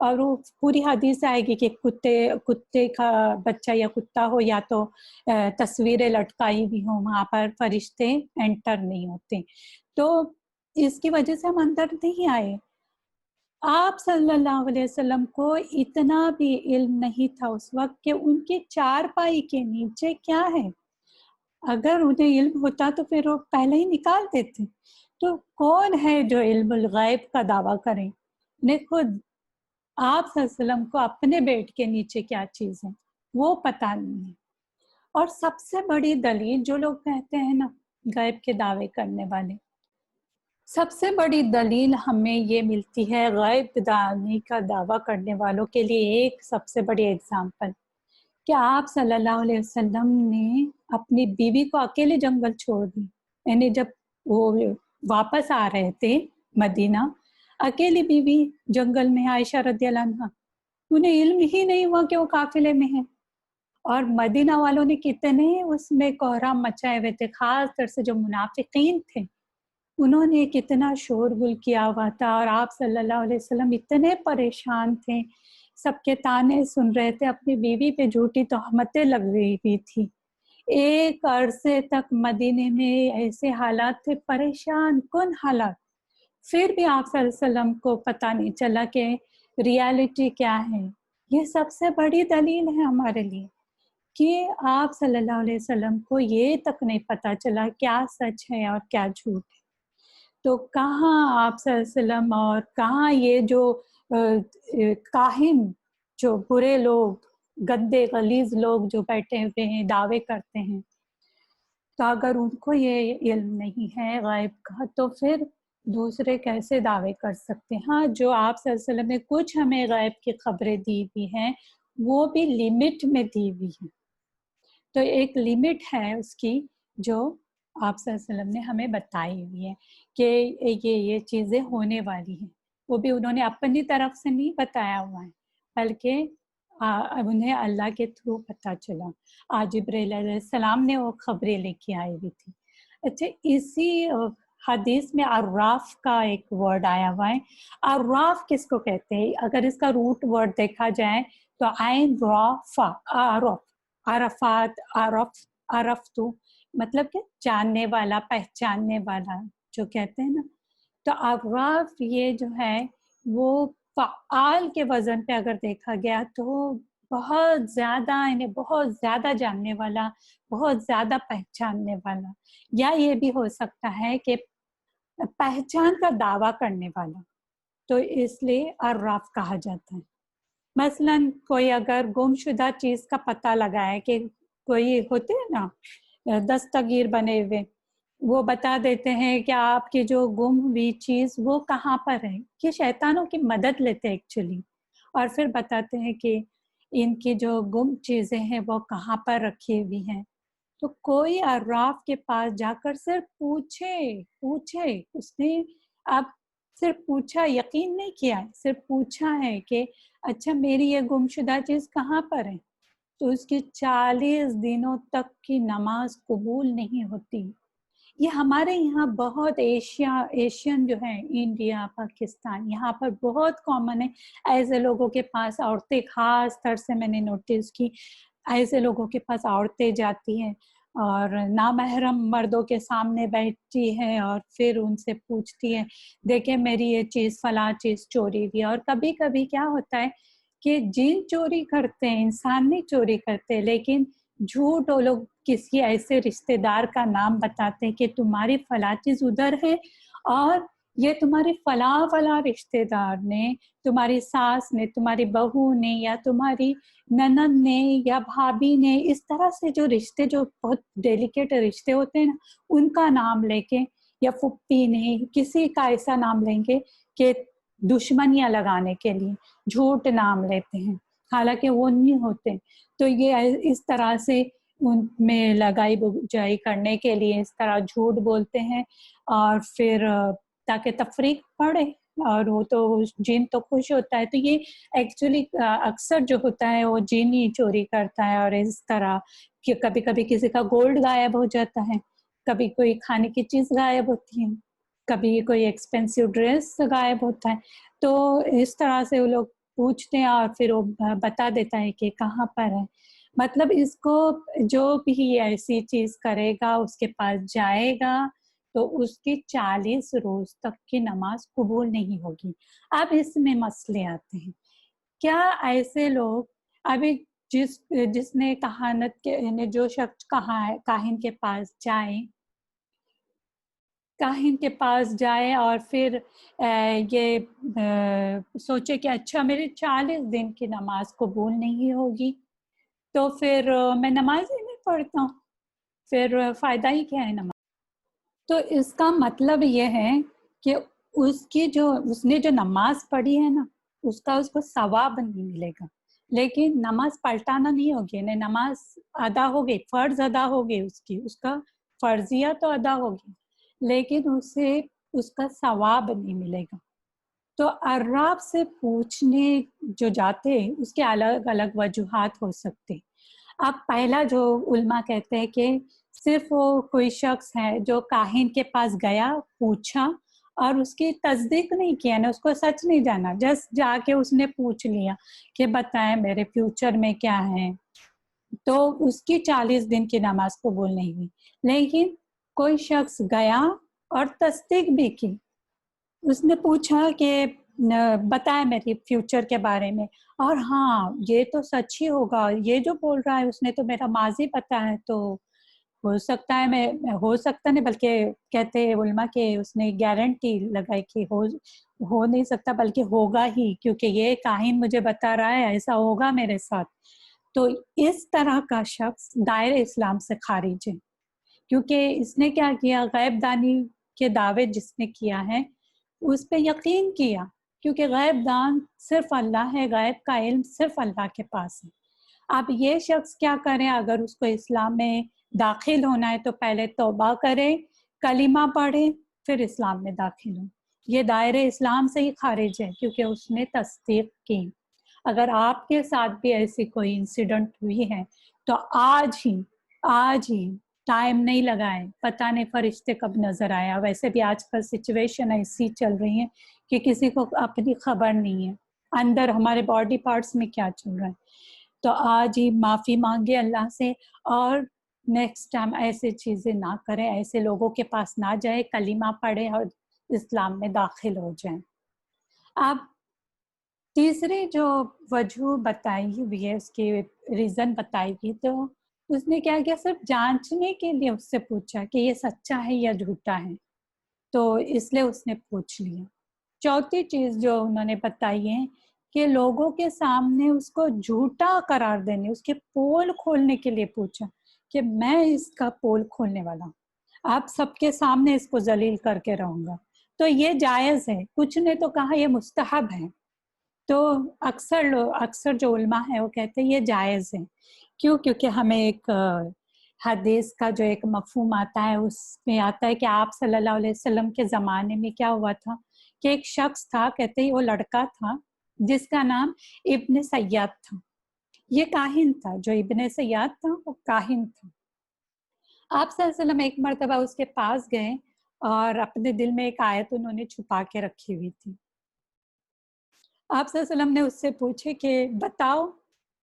اور وہ پوری حدیث آئے گی کہ کتے کا بچہ یا کتا ہو یا تو تصویریں لٹکائی بھی ہوں، وہاں پر فرشتے انٹر نہیں ہوتے، تو اس کی وجہ سے ہم اندر نہیں آئے۔ آپ صلی اللہ علیہ وسلم کو اتنا بھی علم نہیں تھا اس وقت کہ ان کے چارپائی کے نیچے کیا ہے، اگر انہیں علم ہوتا تو پھر وہ پہلے ہی نکال دیتے۔ تو کون ہے جو علم الغیب کا دعویٰ کریں؟ انہیں خود آپ صلی اللہ علیہ وسلم کو اپنے بیڈ کے نیچے کیا چیز ہے وہ پتہ نہیں ہے۔ اور سب سے بڑی دلیل، جو لوگ کہتے ہیں نا غیب کے دعوے کرنے والے، سب سے بڑی دلیل ہمیں یہ ملتی ہے غیب دانی کا دعویٰ کرنے والوں کے لیے، ایک سب سے بڑی اگزامپل کہ آپ صلی اللہ علیہ وسلم نے اپنی بیوی کو اکیلے جنگل چھوڑ دی، یعنی جب وہ واپس آ رہے تھے مدینہ، اکیلی بیوی جنگل میں، عائشہ رضی اللہ عنہا، انہیں علم ہی نہیں ہوا کہ وہ قافلے میں ہیں، اور مدینہ والوں نے کتنے اس میں کوہرام مچائے ہوئے تھے، خاص طور سے جو منافقین تھے انہوں نے کتنا شور گل کیا ہوا تھا، اور آپ صلی اللہ علیہ وسلم اتنے پریشان تھے، سب کے تانے سن رہے تھے، اپنی بیوی پہ جھوٹی تہمتیں لگ گئی ہوئی تھی، ایک عرصے تک مدینے میں ایسے حالات تھے، پریشان کن حالات، پھر بھی آپ صلی اللہ علیہ وسلم کو پتہ نہیں چلا کہ ریالٹی کیا ہے۔ یہ سب سے بڑی دلیل ہے ہمارے لیے کہ آپ صلی اللہ علیہ وسلم کو یہ تک نہیں پتہ چلا کیا سچ ہے اور کیا جھوٹ ہے۔ تو کہاں آپ صلی اللہ علیہ وسلم اور کہاں یہ جو کاہن، جو برے لوگ، گندے غلیظ لوگ جو بیٹھے ہوئے ہیں دعوے کرتے ہیں، تو اگر ان کو یہ علم نہیں ہے غیب کا تو پھر دوسرے کیسے دعوے کر سکتے ہیں؟ ہاں، جو آپ صلی اللہ علیہ وسلم نے کچھ ہمیں غیب کی خبریں دی ہوئی ہیں وہ بھی لمٹ میں دی ہوئی ہیں، تو ایک لمٹ ہے اس کی جو آپ صلی اللہ علیہ وسلم نے ہمیں بتائی ہوئی ہے کہ یہ چیزیں ہونے والی ہیں، وہ بھی انہوں نے اپنی طرف سے نہیں بتایا ہوا ہے بلکہ انہیں اللہ کے تھرو پتہ چلا، جبریل علیہ السلام نے وہ خبریں لے کے آئی ہوئی تھی۔ اچھا، اسی حدیث میں عراف کا ایک ورڈ آیا ہوا ہے، عراف کس کو کہتے ہیں؟ اگر اس کا روٹ ورڈ دیکھا جائے تو عین را فا، عرف، عرفات، عرفتو، مطلب کہ جاننے والا، پہچاننے والا جو کہتے ہیں نا، تو عراف یہ جو ہے وہ فعال کے وزن پہ اگر دیکھا گیا تو بہت زیادہ، یعنی بہت زیادہ جاننے والا، بہت زیادہ پہچاننے والا، یا یہ بھی ہو سکتا ہے کہ پہچان کا دعویٰ کرنے والا، تو اس لیے عراف کہا جاتا ہے۔ مثلاً کوئی اگر گم شدہ چیز کا پتہ لگائے، کہ کوئی ہوتے ہیں نا دستگیر بنے ہوئے، وہ بتا دیتے ہیں کہ آپ کی جو گم ہوئی چیز وہ کہاں پر ہے، کہ شیطانوں کی مدد لیتے ہیں ایکچولی، اور پھر بتاتے ہیں کہ ان کی جو گم چیزیں ہیں وہ کہاں پر رکھی ہوئی ہیں، تو کوئی عراف کے پاس جا کر صرف پوچھے، اس نے اب صرف پوچھا، یقین نہیں کیا، صرف پوچھا ہے کہ اچھا میری یہ گمشدہ چیز کہاں پر ہے، تو اس کی 40 دنوں تک کی نماز قبول نہیں ہوتی. یہ ہمارے یہاں بہت ایشین جو ہیں، انڈیا پاکستان، یہاں پر بہت کامن ہے. ایسے لوگوں کے پاس عورتیں، خاص طور سے میں نے نوٹس کی، ایسے لوگوں کے پاس عورتیں جاتی ہیں اور نامحرم مردوں کے سامنے بیٹھتی ہے اور پھر ان سے پوچھتی ہے دیکھیں میری یہ چیز فلاں چیز چوری ہوئی. اور کبھی کبھی کیا ہوتا ہے کہ جن چوری کرتے ہیں، انسان نہیں چوری کرتے، لیکن جھوٹ وہ لوگ کسی ایسے رشتے دار کا نام بتاتے ہیں کہ تمہاری فلاں چیز ادھر ہے اور یہ تمہاری فلاں فلاں رشتے دار نے، تمہاری ساس نے، تمہاری بہو نے، یا تمہاری ننند نے، یا بھابھی نے، اس طرح سے جو رشتے جو بہت ڈیلیکیٹ رشتے ہوتے ہیں نا، ان کا نام لے کے، یا پھپھی نے، کسی کا ایسا نام لیں گے کہ دشمنیاں لگانے کے لیے جھوٹ نام لیتے ہیں، حالانکہ وہ نہیں ہوتے. تو یہ اس طرح سے ان میں لگائی بجائی کرنے کے لیے اس طرح جھوٹ بولتے ہیں، اور پھر تاکہ تفریق پڑے، اور وہ تو جن تو خوش ہوتا ہے. تو یہ ایکچولی اکثر جو ہوتا ہے وہ جن ہی چوری کرتا ہے. اور اس طرح کہ کبھی کبھی کسی کا گولڈ غائب ہو جاتا ہے، کبھی کوئی کھانے کی چیز غائب ہوتی ہے، کبھی کوئی ایکسپینسو ڈریس غائب ہوتا ہے. تو اس طرح سے وہ لوگ پوچھتے ہیں اور پھر وہ بتا دیتا ہے کہ کہاں پر ہے. مطلب اس کو جو بھی ایسی چیز کرے گا، اس کے پاس جائے گا، تو اس کی 40 روز تک کی نماز قبول نہیں ہوگی. اب اس میں مسئلے آتے ہیں. کیا ایسے لوگ، ابھی جس نے کہانت کے جو شخص کاہن کے پاس جائے اور پھر یہ سوچے کہ اچھا میرے 40 دن کی نماز قبول نہیں ہوگی، تو پھر میں نماز ہی نہیں پڑھتا ہوں، پھر فائدہ ہی کیا ہے نماز. تو اس کا مطلب یہ ہے کہ اس نے جو نماز پڑھی ہے نا، اس کو ثواب نہیں ملے گا، لیکن نماز پلٹانا نہیں ہوگی. یعنی نماز ادا ہو گئی، فرض ادا ہو گئی، اس کا فرضیہ تو ادا ہوگی، لیکن اسے اس کا ثواب نہیں ملے گا. تو عراب سے پوچھنے جو جاتے ہیں اس کے الگ الگ وجوہات ہو سکتے. اب پہلا جو علماء کہتے ہیں کہ صرف وہ کوئی شخص ہے جو کاہن کے پاس گیا، پوچھا اور اس کی تصدیق نہیں کیا، نا اس کو سچ نہیں جانا، جسٹ جا کے اس نے پوچھ لیا کہ بتائیں میرے فیوچر میں کیا ہے، تو اس کی 40 دن کی نماز قبول نہیں ہوئی. لیکن کوئی شخص گیا اور تصدیق بھی کی، اس نے پوچھا کہ بتائیں میری فیوچر کے بارے میں، اور ہاں یہ تو سچ ہی ہوگا، یہ جو بول رہا ہے اس نے تو میرا ماضی پتا ہے، تو ہو سکتا ہے ہو سکتا نہیں، بلکہ کہتے ہیں علماء کہ اس نے گارنٹی لگائی کہ ہو نہیں سکتا بلکہ ہوگا ہی، کیونکہ یہ کاہن مجھے بتا رہا ہے ایسا ہوگا میرے ساتھ. تو اس طرح کا شخص دائرہ اسلام سے خارج ہے، کیونکہ اس نے کیا کیا، غیب دانی کے دعوے جس نے کیا ہے اس پہ یقین کیا، کیونکہ غیب دان صرف اللہ ہے، غیب کا علم صرف اللہ کے پاس ہے. اب یہ شخص کیا کرے، اگر اس کو اسلام میں داخل ہونا ہے تو پہلے توبہ کرے، کلمہ پڑھے، پھر اسلام میں داخل ہو. یہ دائرہ اسلام سے ہی خارج ہے کیونکہ اس نے تصدیق کی. اگر آپ کے ساتھ بھی ایسی کوئی انسیڈنٹ ہوئی ہے تو آج ہی ٹائم نہیں لگائیں، پتہ نہیں فرشتے کب نظر آیا. ویسے بھی آج کل سچویشن ایسی چل رہی ہے کہ کسی کو اپنی خبر نہیں ہے اندر ہمارے باڈی پارٹس میں کیا چل رہا ہے. تو آج ہی معافی مانگے اللہ سے، اور نیکسٹ ٹائم ایسے چیزیں نہ کریں، ایسے لوگوں کے پاس نہ جائے، کلمہ پڑھے اور اسلام میں داخل ہو جائیں. اب تیسری جو وجہ بتائی ہوئی ہے، اس کی ریزن بتائی گئی، تو اس نے کیا کیا، صرف جانچنے کے لیے اس سے پوچھا کہ یہ سچا ہے یا جھوٹا ہے، تو اس لیے اس نے پوچھ لیا. چوتھی چیز جو انہوں نے بتائی ہے کہ لوگوں کے سامنے اس کو جھوٹا قرار دینے، اس کے پول کھولنے کے لیے پوچھا کہ میں اس کا پول کھولنے والا ہوں، آپ سب کے سامنے اس کو ذلیل کر کے رہوں گا. تو یہ جائز ہے. کچھ نے تو کہا یہ مستحب ہے، تو اکثر جو علماء ہیں وہ کہتے ہیں یہ جائز ہے. کیونکہ ہمیں ایک حدیث کا جو ایک مفہوم آتا ہے، اس میں آتا ہے کہ آپ صلی اللہ علیہ وسلم کے زمانے میں کیا ہوا تھا کہ ایک شخص تھا، کہتے ہیں وہ لڑکا تھا، جس کا نام ابن سیاد تھا. یہ کاہن تھا، جو ابن سیاد تھا وہ کاہن تھا. آپ صلی اللہ علیہ وسلم ایک مرتبہ اس کے پاس گئے اور اپنے دل میں ایک آیت انہوں نے چھپا کے رکھی ہوئی تھی. آپ صلی اللہ علیہ وسلم نے اس سے پوچھے کہ بتاؤ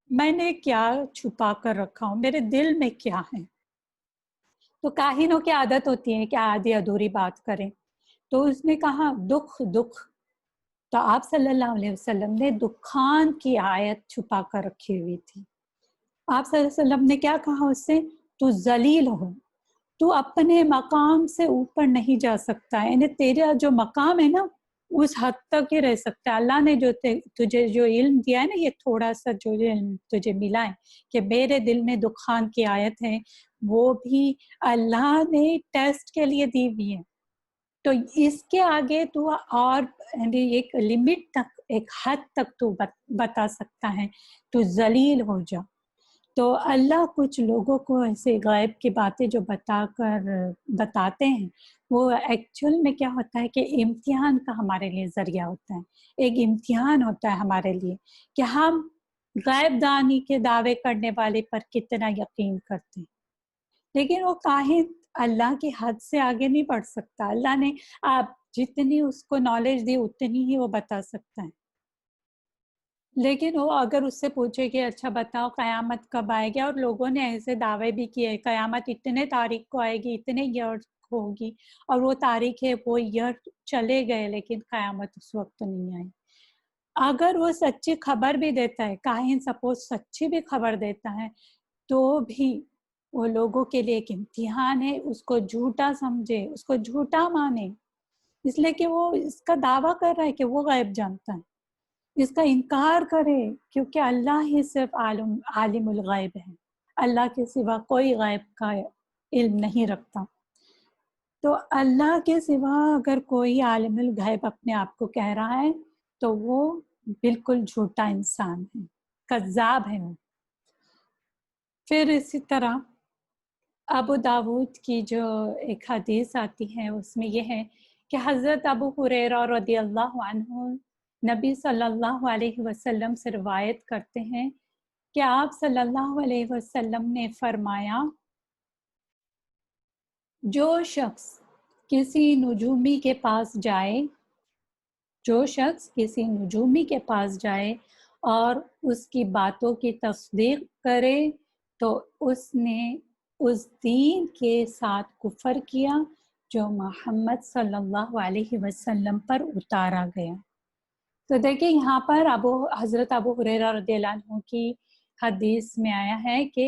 میں نے کیا چھپا کر رکھا ہوں، میرے دل میں کیا ہے. تو کاہنوں کی عادت ہوتی ہے کہ آدھی ادھوری بات کریں. تو اس نے کہا دکھ دکھ. تو آپ صلی اللہ علیہ وسلم نے دکھان کی آیت چھپا کر رکھی ہوئی تھی. آپ صلی اللہ علیہ وسلم نے کیا کہا اس سے؟ تو ذلیل ہو، تو اپنے مقام سے اوپر نہیں جا سکتا ہے، یعنی تیرا جو مقام ہے نا اس حد تک ہی رہ سکتا ہے. اللہ نے جو تجھے جو علم دیا ہے نا، یہ تھوڑا سا جو علم تجھے ملا ہے کہ میرے دل میں دکھان کی آیت ہے، وہ بھی اللہ نے ٹیسٹ کے لیے دی ہوئی ہے. تو اس کے آگے تو اور ایک لمٹ تک، ایک حد تک تو بتا سکتا ہے، تو ذلیل ہو جا. تو اللہ کچھ لوگوں کو ایسے غیب کی باتیں جو بتاتے ہیں، وہ ایکچوئل میں کیا ہوتا ہے کہ امتحان کا ہمارے لیے ذریعہ ہوتا ہے. ایک امتحان ہوتا ہے ہمارے لیے کہ ہم غیب دانی کے دعوے کرنے والے پر کتنا یقین کرتے ہیں. لیکن وہ کاہن اللہ کی حد سے آگے نہیں بڑھ سکتا. اللہ نے آپ جتنی اس کو نالج دی اتنی ہی وہ بتا سکتا ہے. لیکن وہ اگر اس سے پوچھے کہ اچھا بتاؤ قیامت کب آئے گی، اور لوگوں نے ایسے دعوے بھی کیے قیامت اتنے تاریخ کو آئے گی، اتنے ایئر ہوگی، اور وہ تاریخ ہے وہ ایئر چلے گئے لیکن قیامت اس وقت نہیں آئی. اگر وہ سچی خبر بھی دیتا ہے، کاہن سپوز سچی بھی خبر دیتا ہے، تو بھی وہ لوگوں کے لیے ایک امتحان ہے. اس کو جھوٹا سمجھے، اس کو جھوٹا مانے، اس لیے کہ وہ اس کا دعویٰ کر رہا ہے کہ وہ غیب جانتا ہے. اس کا انکار کرے کیونکہ اللہ ہی صرف عالم الغیب ہے، اللہ کے سوا کوئی غیب کا علم نہیں رکھتا. تو اللہ کے سوا اگر کوئی عالم الغیب اپنے آپ کو کہہ رہا ہے تو وہ بالکل جھوٹا انسان ہے، کذاب ہے وہ. پھر اسی طرح ابو داود کی جو ایک حدیث آتی ہے اس میں یہ ہے کہ حضرت ابو ہریرہ رضی اللہ عنہ نبی صلی اللہ علیہ وسلم سے روایت کرتے ہیں کہ آپ صلی اللہ علیہ وسلم نے فرمایا، جو شخص کسی نجومی کے پاس جائے، جو شخص کسی نجومی کے پاس جائے اور اس کی باتوں کی تصدیق کرے تو اس نے اس دین کے ساتھ کفر کیا جو محمد صلی اللہ علیہ وسلم پر اتارا گیا. تو دیکھیں یہاں پر حضرت ابو ہریرہ رضی اللہ عنہ کی حدیث میں آیا ہے کہ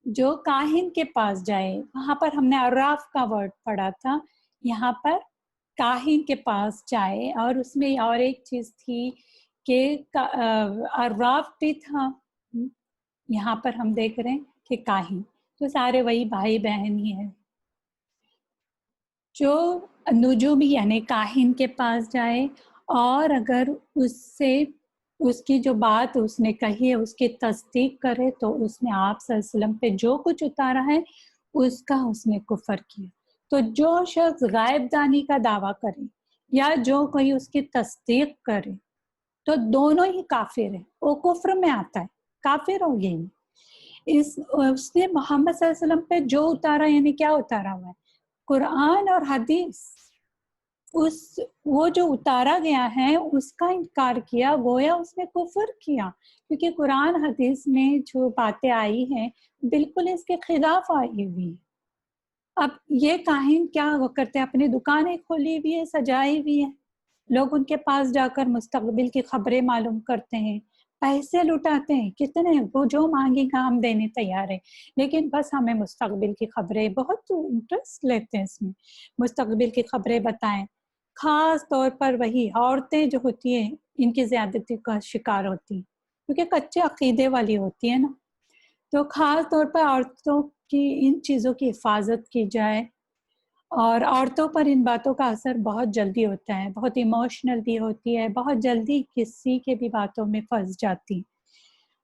جو کاہن کے پاس جائے، وہاں پر ہم نے عراف کا ورڈ پڑھا تھا، یہاں پر کاہن کے پاس جائے، اور اس میں اور ایک چیز تھی کہ عراف بھی تھا. یہاں پر ہم دیکھ رہے ہیں کہ کاہن، تو سارے وہی بھائی بہن ہی ہیں. جو نجومی یعنی کاہن کے پاس جائے اور اگر اس سے اس کی جو بات اس نے کہی ہے اس کی تصدیق کرے تو اس نے آپ صلی اللہ علیہ وسلم پہ جو کچھ اتارا ہے اس کا اس نے کفر کیا. تو جو شخص غائب دانی کا دعویٰ کرے یا جو کوئی اس کی تصدیق کرے تو دونوں ہی کافر ہیں، وہ کفر میں آتا ہے، کافر ہو گئی. اس نے محمد صلی اللہ علیہ وسلم پہ جو اتارا یعنی کیا اتارا ہوا ہے؟ قرآن اور حدیث. وہ جو اتارا گیا ہے اس کا انکار کیا، گویا اس نے کفر کیا، کیونکہ قرآن حدیث میں جو باتیں آئی ہیں بالکل اس کے خلاف آئی ہوئی. اب یہ کاہن کیا کرتے ہیں؟ اپنی دکانیں کھولی ہوئی ہے، سجائی ہوئی ہے، لوگ ان کے پاس جا کر مستقبل کی خبریں معلوم کرتے ہیں، پیسے لٹاتے ہیں، کتنے وہ جو مانگیں گا ہم دینے تیار ہیں، لیکن بس ہمیں مستقبل کی خبریں، بہت انٹرسٹ لیتے ہیں اس میں، مستقبل کی خبریں بتائیں. خاص طور پر وہی عورتیں جو ہوتی ہیں ان کی زیادتی کا شکار ہوتی ہیں کیونکہ کچے عقیدے والی ہوتی ہیں نا. تو خاص طور پر عورتوں کی ان چیزوں کی حفاظت کی جائے، اور عورتوں پر ان باتوں کا اثر بہت جلدی ہوتا ہے، بہت ایموشنل بھی ہوتی ہے، بہت جلدی کسی کے بھی باتوں میں پھنس جاتی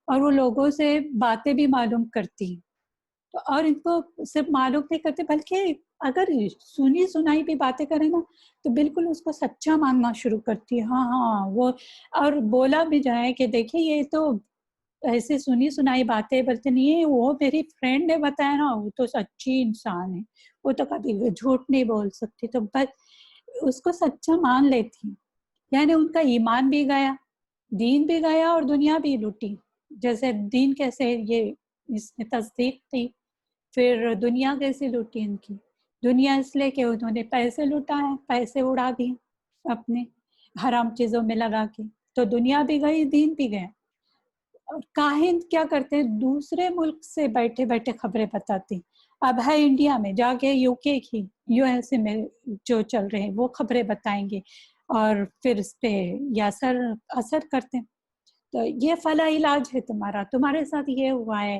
اور وہ لوگوں سے باتیں بھی معلوم کرتی. تو اور ان کو صرف معلوم نہیں کرتے بلکہ اگر سنی سنائی بھی باتیں کرے نا تو بالکل اس کو سچا ماننا شروع کرتی ہے. ہاں ہاں وہ، اور بولا بھی جائے کہ دیکھیں یہ تو ایسے سنی سنائی باتیں بولتے نہیں ہے، وہ میری فرینڈ نے بتایا نا، وہ تو سچی انسان ہے، وہ تو کبھی جھوٹ نہیں بول سکتی، تو بس اس کو سچا مان لیتی. یعنی ان کا ایمان بھی گیا، دین بھی گیا اور دنیا بھی لوٹی. جیسے دین کیسے یہ اس نے تصدیق کی، پھر دنیا کیسے لوٹی ان کی. دنیا اس لیے کہ انہوں نے پیسے لوٹا ہے، پیسے اڑا دیے اپنے حرام چیزوں میں لگا کے، تو دنیا بھی گئی، دین بھی گیا. اور کاہن کیا کرتے ہیں، دوسرے ملک سے بیٹھے بیٹھے خبریں بتاتے. اب ہے انڈیا میں، جا کے یو کے کی، یو ایس اے میں جو چل رہے ہیں وہ خبریں بتائیں گے اور پھر اس پہ یہ اثر کرتے ہیں. تو یہ فلاح علاج ہے تمہارا، تمہارے ساتھ یہ ہوا ہے،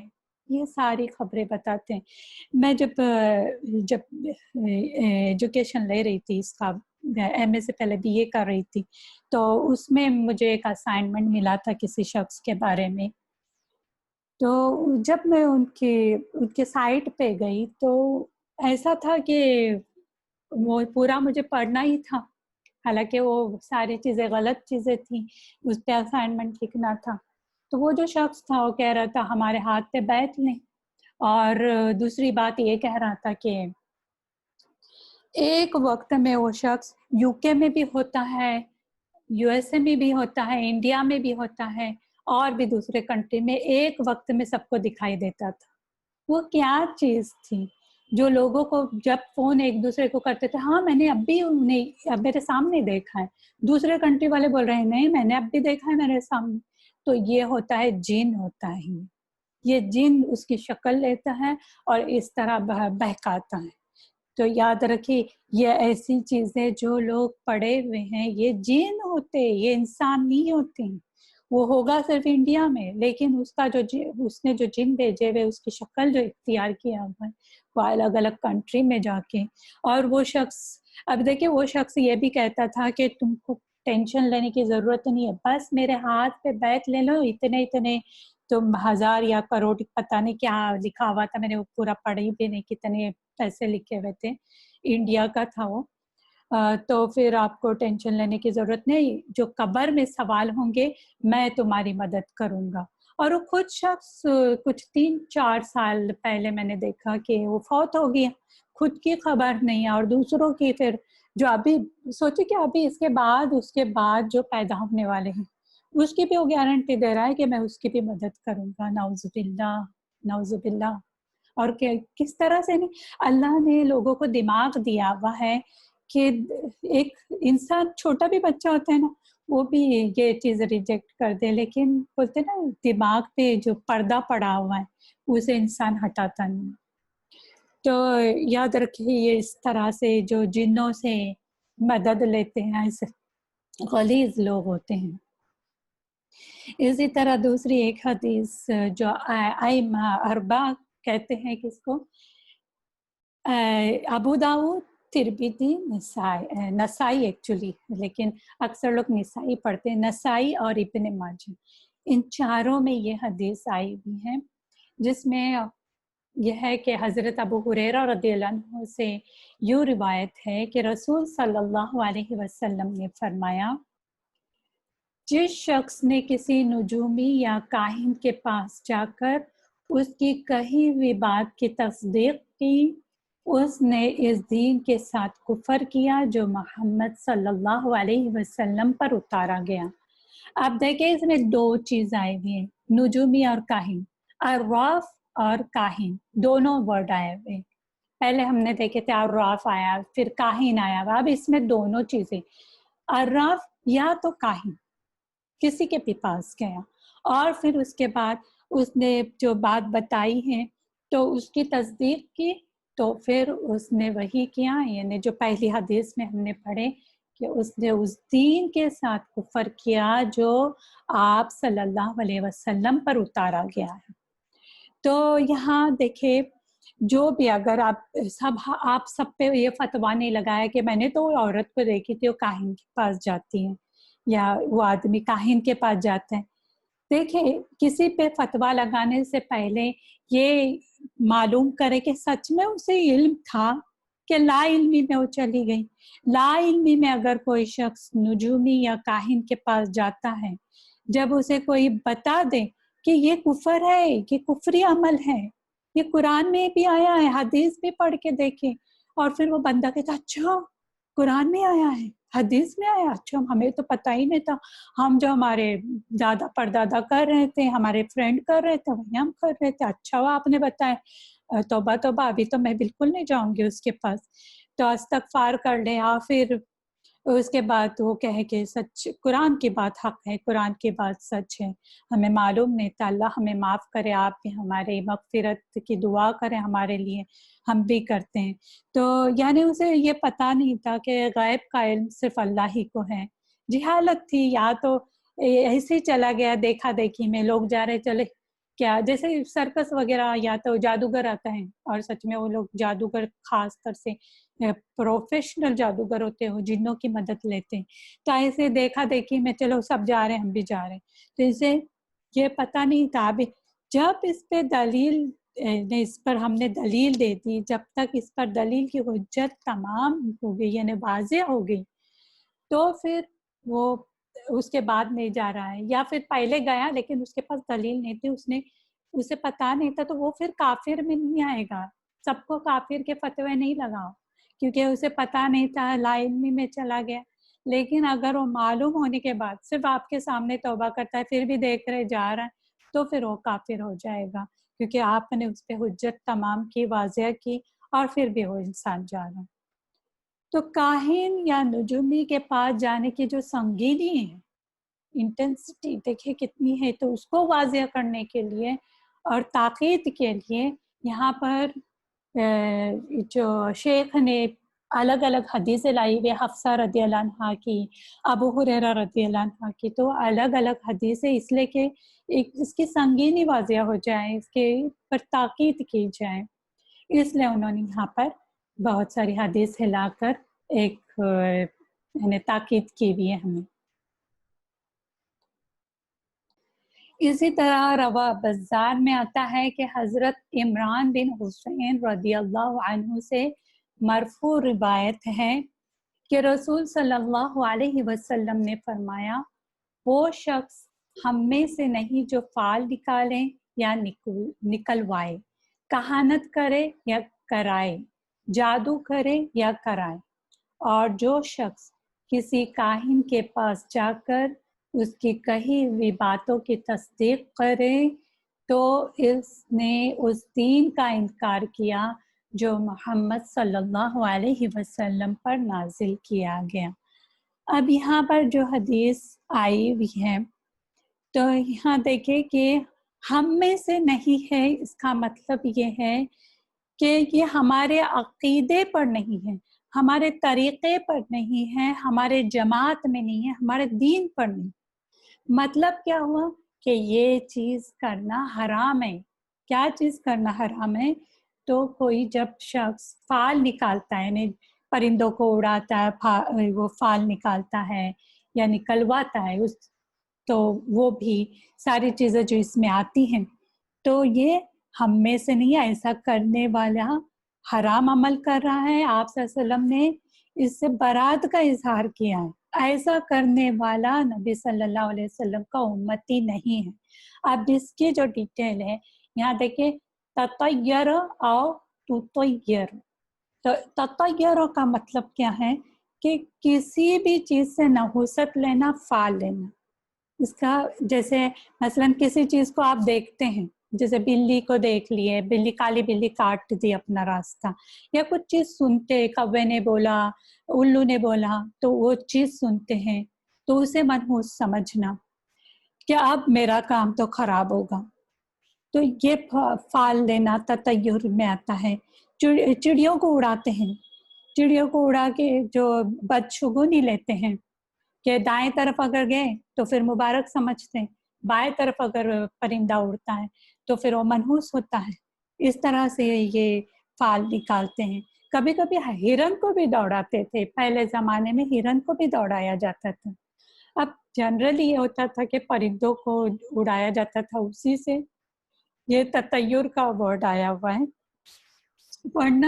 یہ ساری خبریں بتاتے ہیں. میں جب ایجوکیشن لے رہی تھی، اس کا ایم اے سے پہلے بی اے کر رہی تھی، تو اس میں مجھے ایک اسائنمنٹ ملا تھا کسی شخص کے بارے میں. تو جب میں ان کے سائٹ پہ گئی تو ایسا تھا کہ وہ پورا مجھے پڑھنا ہی تھا، حالانکہ وہ ساری چیزیں غلط چیزیں تھیں، اس پہ اسائنمنٹ لکھنا تھا. تو وہ جو شخص تھا وہ کہہ رہا تھا ہمارے ہاتھ پہ بیٹھ لیں، اور دوسری بات یہ کہہ رہا تھا کہ ایک وقت میں وہ شخص یو کے میں بھی ہوتا ہے، یو ایس اے میں بھی ہوتا ہے، انڈیا میں بھی ہوتا ہے، اور بھی دوسرے کنٹری میں ایک وقت میں سب کو دکھائی دیتا تھا. وہ کیا چیز تھی جو لوگوں کو جب فون ایک دوسرے کو کرتے تھے، ہاں میں نے اب بھی انہیں اب میرے سامنے دیکھا ہے، دوسرے کنٹری والے بول رہے ہیں نہیں میں نے اب بھی دیکھا ہے میرے سامنے. تو یہ ہوتا ہے جن ہوتا ہے، یہ جن اس کی شکل لیتا ہے اور اس طرح بہکاتا ہے. تو یاد رکھیے یہ ایسی چیزیں جو لوگ پڑے ہوئے ہیں یہ جن ہوتے، یہ انسان نہیں ہوتے. وہ ہوگا صرف انڈیا میں، لیکن اس کا اس نے جو جن بھیجے ہوئے، اس کی شکل جو اختیار کیا ہوا ہے وہ الگ الگ کنٹری میں جا کے. اور وہ شخص، اب دیکھیں وہ شخص یہ بھی کہتا تھا کہ تم کو ٹینشن لینے کی ضرورت نہیں ہے، بس میرے ہاتھ پہ بیت لے لو، اتنے تم ہزار یا کروڑ پتہ نہیں کیا لکھا ہوا تھا، میں نے وہ پورا پڑھی بھی نہیں، کتنے پیسے لکھے ہوئے تھے، انڈیا کا تھا وہ. تو پھر آپ کو ٹینشن لینے کی ضرورت نہیں، جو قبر میں سوال ہوں گے میں تمہاری مدد کروں گا. اور وہ خود شخص کچھ 3-4 سال پہلے میں نے دیکھا کہ وہ فوت ہو گیا، خود کی خبر نہیں اور دوسروں کی. پھر جو ابھی سوچے کہ ابھی اس کے بعد جو پیدا ہونے والے ہیں اس کی بھی وہ گارنٹی دے رہا ہے کہ میں اس کی بھی مدد کروں گا. نعوذ باللہ، نعوذ باللہ. اور کس طرح سے نہیں، اللہ نے لوگوں کو دماغ دیا ہوا ہے کہ ایک انسان چھوٹا بھی بچہ ہوتا ہے نا وہ بھی یہ چیز ریجیکٹ کر دے، لیکن بولتے نا دماغ پہ جو پردہ پڑا ہوا ہے اسے انسان ہٹاتا نہیں. تو یاد رکھیے یہ اس طرح سے جو جنوں سے مدد لیتے ہیں ایسے غلیظ لوگ ہوتے ہیں. اسی طرح دوسری ایک حدیث جو ائمہ اربعہ کہتے ہیں کس کو، ابو داؤد، ترمذی، نسائی ایکچولی، لیکن اکثر لوگ نسائی پڑھتے ہیں، نسائی اور ابن ماجہ، ان چاروں میں یہ حدیث آئی ہوئی ہے جس میں یہ ہے کہ حضرت ابو ہریرہ رضی اللہ عنہ سے یوں روایت ہے کہ رسول صلی اللہ علیہ وسلم نے فرمایا، جس شخص نے کسی نجومی یا کاہن کے پاس جا کر اس کی کہی ہوئی بات کی تصدیق کی، اس نے اس دین کے ساتھ کفر کیا جو محمد صلی اللہ علیہ وسلم پر اتارا گیا. آپ دیکھیں اس میں دو چیز آئے ہوئے ہیں، نجومی اور کاہن، عراف اور کاہن دونوں ورڈ آئے ہوئے. پہلے ہم نے دیکھے تھے عراف آیا، پھر کاہن آیا، اب اس میں دونوں چیزیں، عراف یا تو کاہن کسی کے بھی پاس گیا اور پھر اس کے بعد اس نے جو بات بتائی ہے تو اس کی تصدیق کی، تو پھر اس نے وہی کیا، یعنی جو پہلی حدیث میں ہم نے پڑھے کہ اس نے اس دین کے ساتھ کفر کیا جو آپ صلی اللہ علیہ وسلم پر اتارا گیا ہے. تو یہاں دیکھیں جو بھی اگر آپ سب پہ یہ فتویٰ نہیں لگایا کہ میں نے تو وہ عورت کو دیکھی تھی وہ کاہن کے پاس جاتی ہے یا وہ آدمی کاہن کے پاس جاتا ہے. دیکھیں کسی پہ فتویٰ لگانے سے پہلے یہ معلوم کرے کہ سچ میں اسے علم تھا کہ لا علمی میں وہ چلی گئی. لا علمی میں اگر کوئی شخص نجومی یا کاہن کے پاس جاتا ہے، جب اسے کوئی بتا دے کہ یہ کفر ہے، یہ کفری عمل ہے، یہ قرآن میں بھی آیا ہے، حدیث بھی پڑھ کے دیکھے، اور پھر وہ بندہ کہتا اچھا قرآن میں آیا ہے، حدیث میں آیا، اچھا ہمیں تو پتہ ہی نہیں تھا، ہم جو ہمارے دادا پردادا کر رہے تھے، ہمارے فرینڈ کر رہے تھے، وہی ہم کر رہے تھے، اچھا ہوا آپ نے بتایا، توبہ توبہ ابھی تو میں بالکل نہیں جاؤں گی اس کے پاس. تو استغفار کر لے، یا پھر اس کے بعد وہ کہے کہ سچ قرآن کی بات حق ہے، قرآن کی بات سچ ہے، ہمیں معلوم نہیں تھا، اللہ ہمیں معاف کرے، آپ بھی ہمارے مغفرت کی دعا کریں ہمارے لیے، ہم بھی کرتے ہیں. تو یعنی اسے یہ پتہ نہیں تھا کہ غیب کا علم صرف اللہ ہی کو ہے. جہالت تھی، یا تو ایسے ہی چلا گیا دیکھا دیکھی میں، لوگ جا رہے چلے کیا، جیسے سرکس وغیرہ یا تو جادوگر آتا ہے، اور سچ میں وہ لوگ جادوگر خاص طر سے پروفیشنل جادوگر ہوتے ہیں، وہ جنوں کی مدد لیتے ہیں، تو ایسے دیکھا دیکھی میں چلو سب جا رہے ہیں ہم بھی جا رہے ہیں. تو اسے یہ پتہ نہیں تھا. ابھی جب اس پہ دلیل اس پر ہم نے دلیل دے دی، جب تک اس پر دلیل کی حجت تمام ہو گئی یعنی واضح ہو گئی، تو پھر وہ اس کے بعد نہیں جا رہا ہے. یا پھر پہلے گیا لیکن اس کے پاس دلیل نہیں تھی، اسے پتا نہیں تھا، تو وہ پھر کافر میں نہیں آئے گا. سب کو کافر کے فتوے نہیں لگاؤ، کیونکہ اسے پتا نہیں تھا، لا علمی میں چلا گیا. لیکن اگر وہ معلوم ہونے کے بعد صرف آپ کے سامنے توبہ کرتا ہے، پھر بھی دیکھ رہے جا رہا ہے، تو پھر وہ کافر ہو جائے گا، کیونکہ آپ نے اس پہ حجت تمام کی، واضح کی، اور پھر بھی وہ انسان جا رہا ہے. تو کاہن یا نجومی کے پاس جانے کی جو سنگینی ہے، انٹینسٹی دیکھیں کتنی ہے، تو اس کو واضح کرنے کے لیے اور تاکید کے لیے یہاں پر جو شیخ نے الگ الگ حدیثیں لائی ہوئی، حفصہ رضی اللہ عنہ کی، ابو ہریرہ رضی اللہ عنہ کی، تو الگ الگ حدیثیں اس لیے کہ اس کی سنگینی واضح ہو جائے، اس کے پر تاکید کی جائے، اس لیے انہوں نے یہاں پر بہت ساری حدیثیں لا کر ایک یعنی تاکید کی بھی ہے ہمیں. اسی طرح روا بزار میں آتا ہے کہ حضرت عمران بن حسین رضی اللہ عنہ سے مرفوع روایت ہے کہ رسول صلی اللہ علیہ وسلم نے فرمایا، وہ شخص ہم میں سے نہیں جو فال نکالے یا نکلوائے، کہانت کرے یا کرائے، جادو کرے یا کرائے، اور جو شخص کسی کاہن کے پاس جا کر اس کی کہی ہوئی باتوں کی تصدیق کرے، تو اس نے اس دین کا انکار کیا جو محمد صلی اللہ علیہ وسلم پر نازل کیا گیا. اب یہاں پر جو حدیث آئی ہوئی ہے، تو یہاں دیکھیں کہ ہم میں سے نہیں ہے، اس کا مطلب یہ ہے کہ یہ ہمارے عقیدے پر نہیں ہے، ہمارے طریقے پر نہیں ہے، ہمارے جماعت میں نہیں ہے، ہمارے دین پر نہیں. مطلب کیا ہوا کہ یہ چیز کرنا حرام ہے. کیا چیز کرنا حرام ہے؟ تو کوئی جب شخص فال نکالتا ہے، یعنی پرندوں کو اڑاتا ہے، وہ فال نکالتا ہے یا نکلواتا ہے، تو وہ بھی ساری چیزیں جو اس میں آتی ہیں، تو یہ ہم میں سے نہیں، ایسا کرنے والا حرام عمل کر رہا ہے. آپ صلی اللہ علیہ وسلم نے اس سے برات کا اظہار کیا ہے. ایسا کرنے والا نبی صلی اللہ علیہ وسلم کا امتی نہیں ہے. اب اس کی جو ڈیٹیل ہے یہاں دیکھیں، تطیر او تطیر. تو تطیر کا مطلب کیا ہے کہ کسی بھی چیز سے نحوست لینا، فال لینا. اس کا جیسے مثلا کسی چیز کو آپ دیکھتے ہیں، جیسے بلی کو دیکھ لیے، بلی کالی بلی کاٹ دی اپنا راستہ، یا کچھ چیز سنتے، کوے نے بولا، الو نے بولا، تو وہ چیز سنتے ہیں تو اسے منحوس سمجھنا کہ اب میرا کام تو خراب ہوگا. تو یہ فال لینا تطیر میں آتا ہے. چڑیوں کو اڑاتے ہیں، چڑیوں کو اڑا کے جو بدشگونی لیتے ہیں کہ دائیں طرف اگر گئے تو پھر مبارک سمجھتے ہیں، بائیں طرف اگر پرندہ اڑتا ہے تو پھر وہ منحوس ہوتا ہے. اس طرح سے یہ فال نکالتے ہیں. کبھی کبھی ہرن کو بھی دوڑاتے تھے، پہلے زمانے میں ہرن کو بھی دوڑایا جاتا تھا. اب جنرلی یہ ہوتا تھا کہ پرندوں کو اڑایا جاتا تھا، اسی سے یہ تطیر کا ورڈ آیا ہوا ہے. ورنہ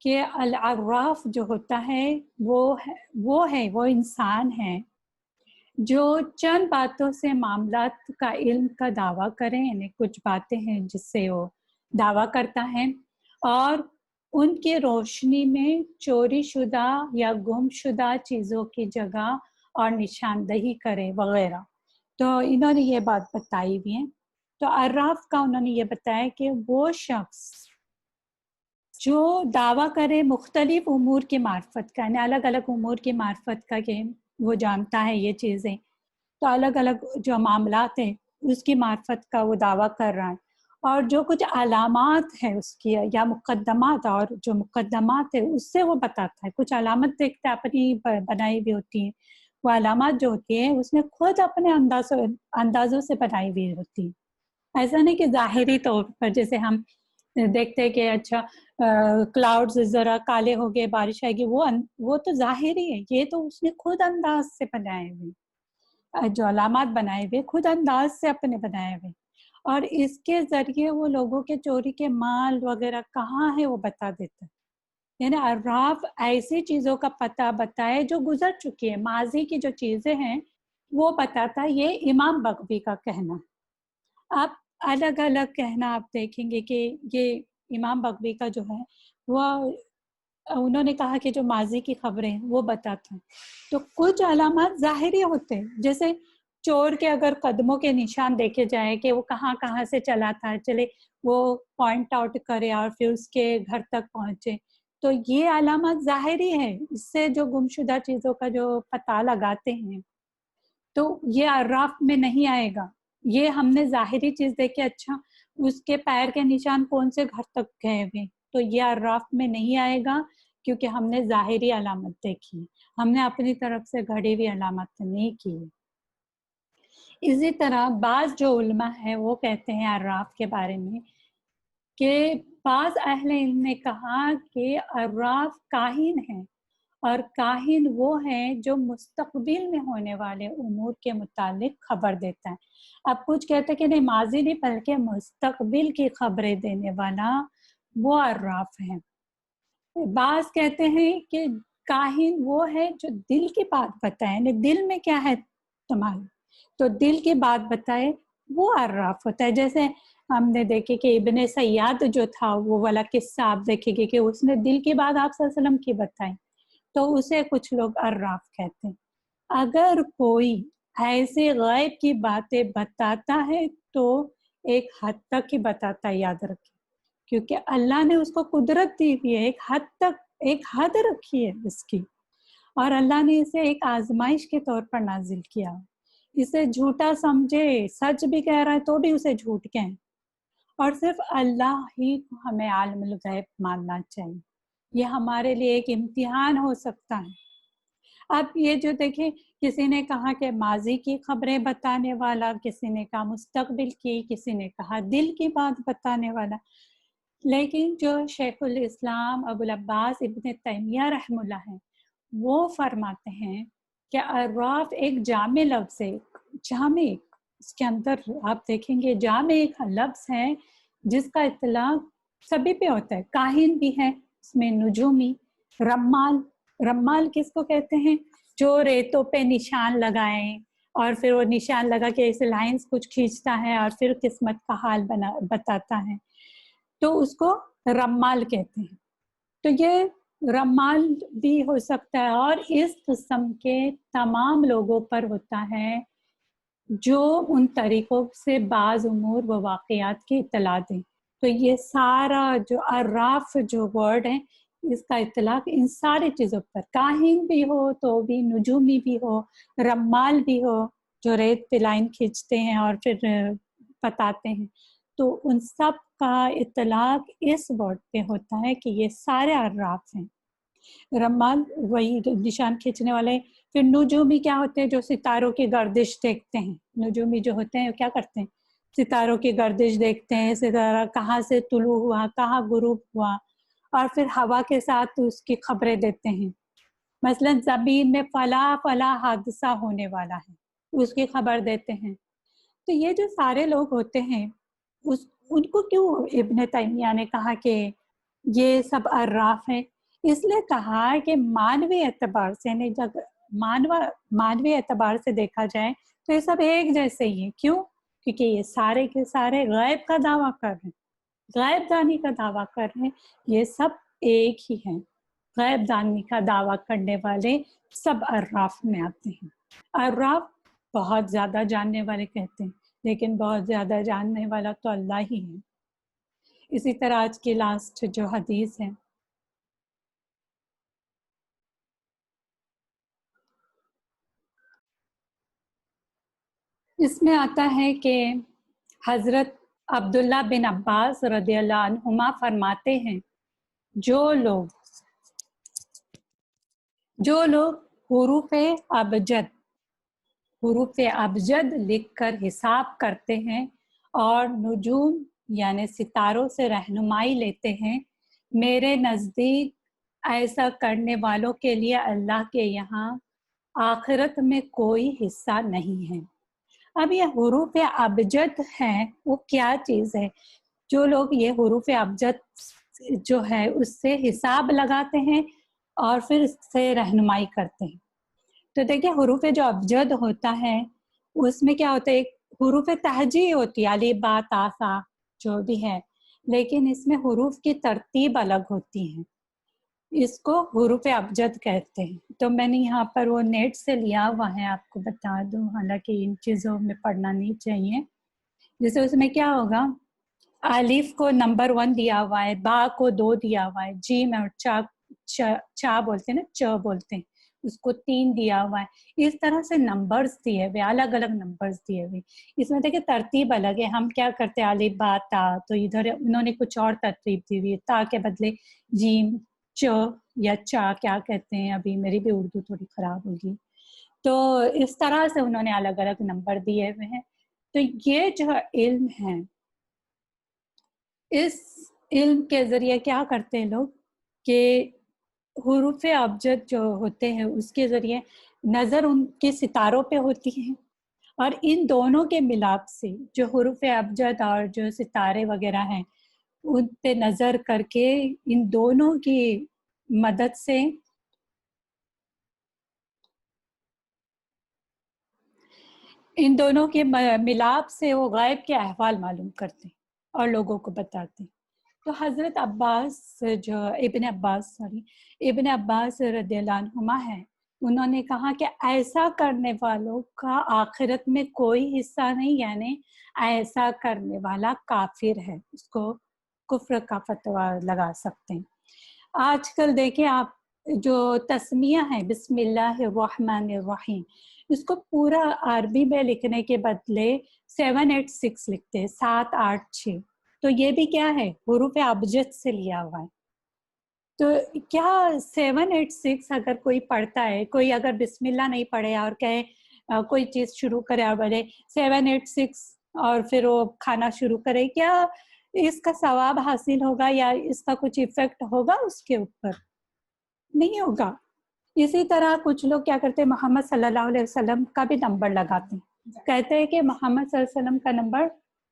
کہ العراف جو ہوتا ہے وہ انسان ہے جو چند باتوں سے معاملات کا علم کا دعویٰ کریں، یعنی کچھ باتیں ہیں جس سے وہ دعویٰ کرتا ہے اور ان کی روشنی میں چوری شدہ یا گم شدہ چیزوں کی جگہ اور نشاندہی کرے وغیرہ. تو انہوں نے یہ بات بتائی بھی ہے. تو عراف کا انہوں نے یہ بتایا کہ وہ شخص جو دعویٰ کرے مختلف امور کی معرفت کا، یعنی الگ الگ امور کی معرفت کا کہ وہ جانتا ہے یہ چیزیں، تو الگ الگ جو معاملات ہیں اس کی معرفت کا وہ دعویٰ کر رہا ہے، اور جو کچھ علامات ہیں اس کی یا مقدمات، اور جو مقدمات ہے اس سے وہ بتاتا ہے. کچھ علامت دیکھتے اپنی بنائی ہوئی ہوتی ہیں، وہ علامات جو ہوتی ہیں اس میں خود اپنے اندازوں سے بنائی ہوئی ہوتی ہیں. ایسا نہیں کہ ظاہری طور پر جیسے ہم دیکھتے ہیں کہ اچھا کلاؤڈز ذرا کالے ہو گئے بارش آئے گی، وہ تو ظاہری ہے. یہ تو اس نے خود انداز سے بنائے ہوئے، جو علامات بنائے ہوئے خود انداز سے اپنے بنائے ہوئے، اور اس کے ذریعے وہ لوگوں کے چوری کے مال وغیرہ کہاں ہے وہ بتا دیتا ہے. یعنی عراف ایسی چیزوں کا پتہ بتائے جو گزر چکی ہے، ماضی کی جو چیزیں ہیں وہ بتاتا ہے. یہ امام بغوی کا کہنا ہے. آپ الگ الگ کہنا آپ دیکھیں گے کہ یہ امام بغوی کا جو ہے وہ انہوں نے کہا کہ جو ماضی کی خبریں ہیں وہ بتاتے ہیں. تو کچھ علامات ظاہری ہوتے ہیں، جیسے چور کے اگر قدموں کے نشان دیکھے جائیں کہ وہ کہاں کہاں سے چلا تھا، چلے وہ پوائنٹ آؤٹ کرے اور پھر اس کے گھر تک پہنچے، تو یہ علامات ظاہری ہے. اس سے جو گمشدہ چیزوں کا جو پتہ لگاتے ہیں تو یہ عراف میں نہیں آئے گا. یہ ہم نے ظاہری چیز دیکھے، اچھا اس کے پیر کے نشان کون سے گھر تک گئے ہوئے، تو یہ عراف میں نہیں آئے گا کیونکہ ہم نے ظاہری علامت دیکھی، ہم نے اپنی طرف سے گھڑی ہوئی علامت نہیں کی. اسی طرح بعض جو علماء ہیں وہ کہتے ہیں عراف کے بارے میں کہ بعض اہل علم نے کہا کہ عراف کاہن ہیں، اور کاہن وہ ہیں جو مستقبل میں ہونے والے امور کے متعلق خبر دیتا ہے. اب کچھ کہتے ہیں کہ نہیں، ماضی نہیں بلکہ مستقبل کی خبریں دینے والا وہ عراف ہیں. بعض کہتے ہیں کہ کاہن وہ ہے جو دل کی بات بتائے، یعنی دل میں کیا ہے تمہارے، تو دل کی بات بتائے وہ عراف ہوتا ہے. جیسے ہم نے دیکھے کہ ابن سیاد جو تھا وہ والا قصہ آپ دیکھیں گے کہ اس نے دل کی بات آپ صلی اللہ علیہ وسلم کی بتائی، تو اسے کچھ لوگ عراف کہتے ہیں. اگر کوئی ایسے غیب کی باتیں بتاتا ہے تو ایک حد تک ہی بتاتا ہے، یاد رکھیں، کیونکہ اللہ نے اس کو قدرت دی ہوئی ہے، ایک حد تک ایک حد رکھی ہے اس کی، اور اللہ نے اسے ایک آزمائش کے طور پر نازل کیا. اسے جھوٹا سمجھے، سچ بھی کہہ رہا ہے تو بھی اسے جھوٹ کہیں، اور صرف اللہ ہی کو ہمیں عالم الغیب ماننا چاہیے. یہ ہمارے لیے ایک امتحان ہو سکتا ہے. اب یہ جو دیکھیں، کسی نے کہا کہ ماضی کی خبریں بتانے والا، کسی نے کہا مستقبل کی، کسی نے کہا دل کی بات بتانے والا، لیکن جو شیخ الاسلام ابو العباس ابن تیمیہ رحمہ اللہ ہیں وہ فرماتے ہیں کہ عراف ایک جامع لفظ ہے. جامع، اس کے اندر آپ دیکھیں گے جامع ایک لفظ ہے جس کا اطلاق سبھی پہ ہوتا ہے. کاہن بھی ہے اس میں، نجومی، رمال. رمال کس کو کہتے ہیں؟ جو ریتوں پہ نشان لگائیں اور پھر وہ نشان لگا کے ایسے لائنز کچھ کھینچتا ہے اور پھر قسمت کا حال بتاتا ہے، تو اس کو رمال کہتے ہیں. تو یہ رمال بھی ہو سکتا ہے، اور اس قسم کے تمام لوگوں پر ہوتا ہے جو ان طریقوں سے بعض امور و واقعات کی اطلاع دیں. تو یہ سارا جو عراف جو ورڈ ہے اس کا اطلاق ان ساری چیزوں پر، کاہن بھی ہو تو بھی، نجومی بھی ہو، رمال بھی ہو جو ریت پہ لائن کھینچتے ہیں اور پھر بتاتے ہیں، تو ان سب کا اطلاق اس ورڈ پہ ہوتا ہے کہ یہ سارے عراف ہیں. رمال وہی نشان کھینچنے والے. پھر نجومی کیا ہوتے ہیں؟ جو ستاروں کی گردش دیکھتے ہیں. نجومی جو ہوتے ہیں وہ کیا کرتے ہیں؟ ستاروں کی گردش دیکھتے ہیں، ستارہ کہاں سے طلوع ہوا، کہاں غروب ہوا، اور پھر ہوا کے ساتھ اس کی خبریں دیتے ہیں. مثلا زمین میں فلاں فلاں حادثہ ہونے والا ہے، اس کی خبر دیتے ہیں. تو یہ جو سارے لوگ ہوتے ہیں ان کو کیوں ابن تیمیہ نے کہا کہ یہ سب اراف ہیں. اس لیے کہا کہ مانوی اعتبار سے یعنی جب مانوی اعتبار سے دیکھا جائے تو یہ سب ایک جیسے ہی ہیں. کیوں؟ کیونکہ یہ سارے کے سارے غیب کا دعویٰ کر رہے ہیں, غیب دانی کا دعویٰ کر رہے ہیں. یہ سب ایک ہی ہیں. غیب دانی کا دعویٰ کرنے والے سب اراف میں آتے ہیں. اراف بہت زیادہ جاننے والے کہتے ہیں, لیکن بہت زیادہ جاننے والا تو اللہ ہی ہے. اسی طرح آج کی لاسٹ جو حدیث ہے, اس میں آتا ہے کہ حضرت عبداللہ بن عباس رضی اللہ عنہما فرماتے ہیں جو لوگ حروف ابجد لکھ کر حساب کرتے ہیں اور نجوم یعنی ستاروں سے رہنمائی لیتے ہیں, میرے نزدیک ایسا کرنے والوں کے لیے اللہ کے یہاں آخرت میں کوئی حصہ نہیں ہے. اب یہ حروف ابجد ہیں, وہ کیا چیز ہے؟ جو لوگ یہ حروف ابجد جو ہے اس سے حساب لگاتے ہیں اور پھر اس سے رہنمائی کرتے ہیں. تو دیکھیں حروف جو ابجد ہوتا ہے اس میں کیا ہوتا ہے, ایک حروف تہجی ہوتی ہے, الف با تا سا جو بھی ہے, لیکن اس میں حروف کی ترتیب الگ ہوتی ہے. اس کو حروف ابجد کہتے ہیں. تو میں نے یہاں پر وہ نیٹ سے لیا ہوا ہے, آپ کو بتا دوں, حالانکہ ان چیزوں میں پڑھنا نہیں چاہیے. جیسے اس میں کیا ہوگا, الف کو نمبر 1 دیا ہوا ہے, با کو 2 دیا ہوا ہے, جیم اور چا بولتے ہیں نا, چ بولتے ہیں, اس کو 3 دیا ہوا ہے. اس طرح سے نمبرز دیے ہوئے, الگ الگ نمبرز دیے ہوئے. اس میں دیکھیں ترتیب الگ ہے. ہم کیا کرتے ہیں, الف با تا, تو ادھر انہوں نے کچھ اور ترتیب دی ہوئی ہے, تا کے بدلے جیم چ یا چا کیا کہتے ہیں, ابھی میری بھی اردو تھوڑی خراب ہوگی. تو اس طرح سے انہوں نے الگ الگ نمبر دیے ہوئے ہیں. تو یہ جو علم ہے, اس علم کے ذریعے کیا کرتے ہیں لوگ کہ حروف ابجد جو ہوتے ہیں اس کے ذریعے نظر ان کے ستاروں پہ ہوتی ہے, اور ان دونوں کے ملاپ سے جو حروف ابجد اور جو ستارے وغیرہ ہیں ان پہ نظر کر کے ان دونوں کی مدد سے ان دونوں کے ملاپ سے وہ غیب کے احوال معلوم کرتے ہیں اور لوگوں کو بتاتے ہیں. تو حضرت ابن عباس رضی اللہ عنہما ہے, انہوں نے کہا کہ ایسا کرنے والوں کا آخرت میں کوئی حصہ نہیں, یعنی ایسا کرنے والا کافر ہے, اس کو کفر کا فتویٰ لگا سکتے ہیں. آج کل دیکھیں آپ جو تسمیہ ہے بسم اللہ الرحمن الرحیم, اس کو پورا عربی میں لکھنے کے بدلے 786 لکھتے ہیں, 786. تو یہ بھی کیا ہے, حروف ابجد سے لیا ہوا ہے. تو کیا 786 اگر کوئی پڑھتا ہے, کوئی اگر بسم اللہ نہیں پڑھے اور کہے کوئی چیز شروع کرے اور بولے 786 اور پھر وہ کھانا شروع کرے, کیا اس کا ثواب حاصل ہوگا یا اس کا کچھ ایفیکٹ ہوگا اس کے اوپر؟ نہیں ہوگا. اسی طرح کچھ لوگ کیا کرتے ہیں, محمد صلی اللہ علیہ وسلم کا بھی نمبر لگاتے ہیں, کہتے ہیں کہ محمد صلی اللہ علیہ وسلم کا نمبر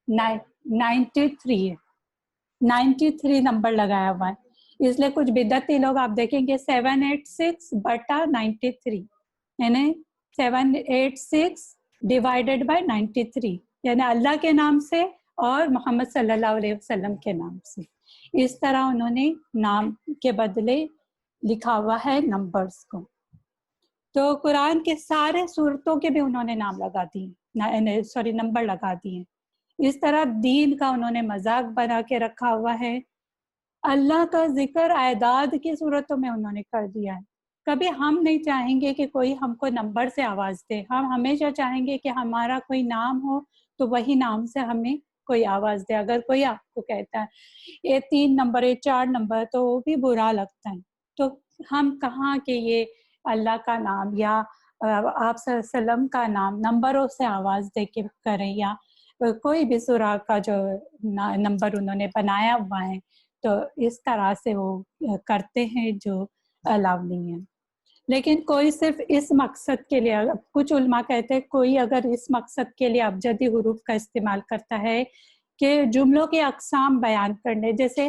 93 ہے, 93 نمبر لگایا ہوا ہے. اس لیے کچھ بدعتی لوگ آپ دیکھیں گے 786/93 یعنی 786 ڈیوائڈیڈ بائی 93 یعنی اللہ کے نام سے اور محمد صلی اللہ علیہ وسلم کے نام سے. اس طرح انہوں نے نام کے بدلے لکھا ہوا ہے نمبرز کو. تو قرآن کے سارے سورتوں کے بھی انہوں نے نام لگا دیے, نمبر لگا دیے. اس طرح دین کا انہوں نے مذاق بنا کے رکھا ہوا ہے. اللہ کا ذکر اعداد کی صورتوں میں انہوں نے کر دیا ہے. کبھی ہم نہیں چاہیں گے کہ کوئی ہم کو نمبر سے آواز دے, ہم ہمیشہ چاہیں گے کہ ہمارا کوئی نام ہو تو وہی نام سے ہمیں کوئی آواز دے. اگر کوئی آپ کو کہتا ہے یہ 3 نمبر ہے 4 نمبر, تو وہ بھی برا لگتا ہے. تو ہم کہاں کہ یہ اللہ کا نام یا آپ صلی اللہ علیہ وسلم کا نام نمبروں سے آواز دے کے کریں, یا کوئی بھی سورہ کا جو نمبر انہوں نے بنایا ہوا ہے تو اس طرح سے وہ کرتے ہیں جو الاؤ نہیں ہے. لیکن کوئی صرف اس مقصد کے لیے, کچھ علماء کہتے ہیں کوئی اگر اس مقصد کے لیے ابجدی حروف کا استعمال کرتا ہے کہ جملوں کے اقسام بیان کرنے, جیسے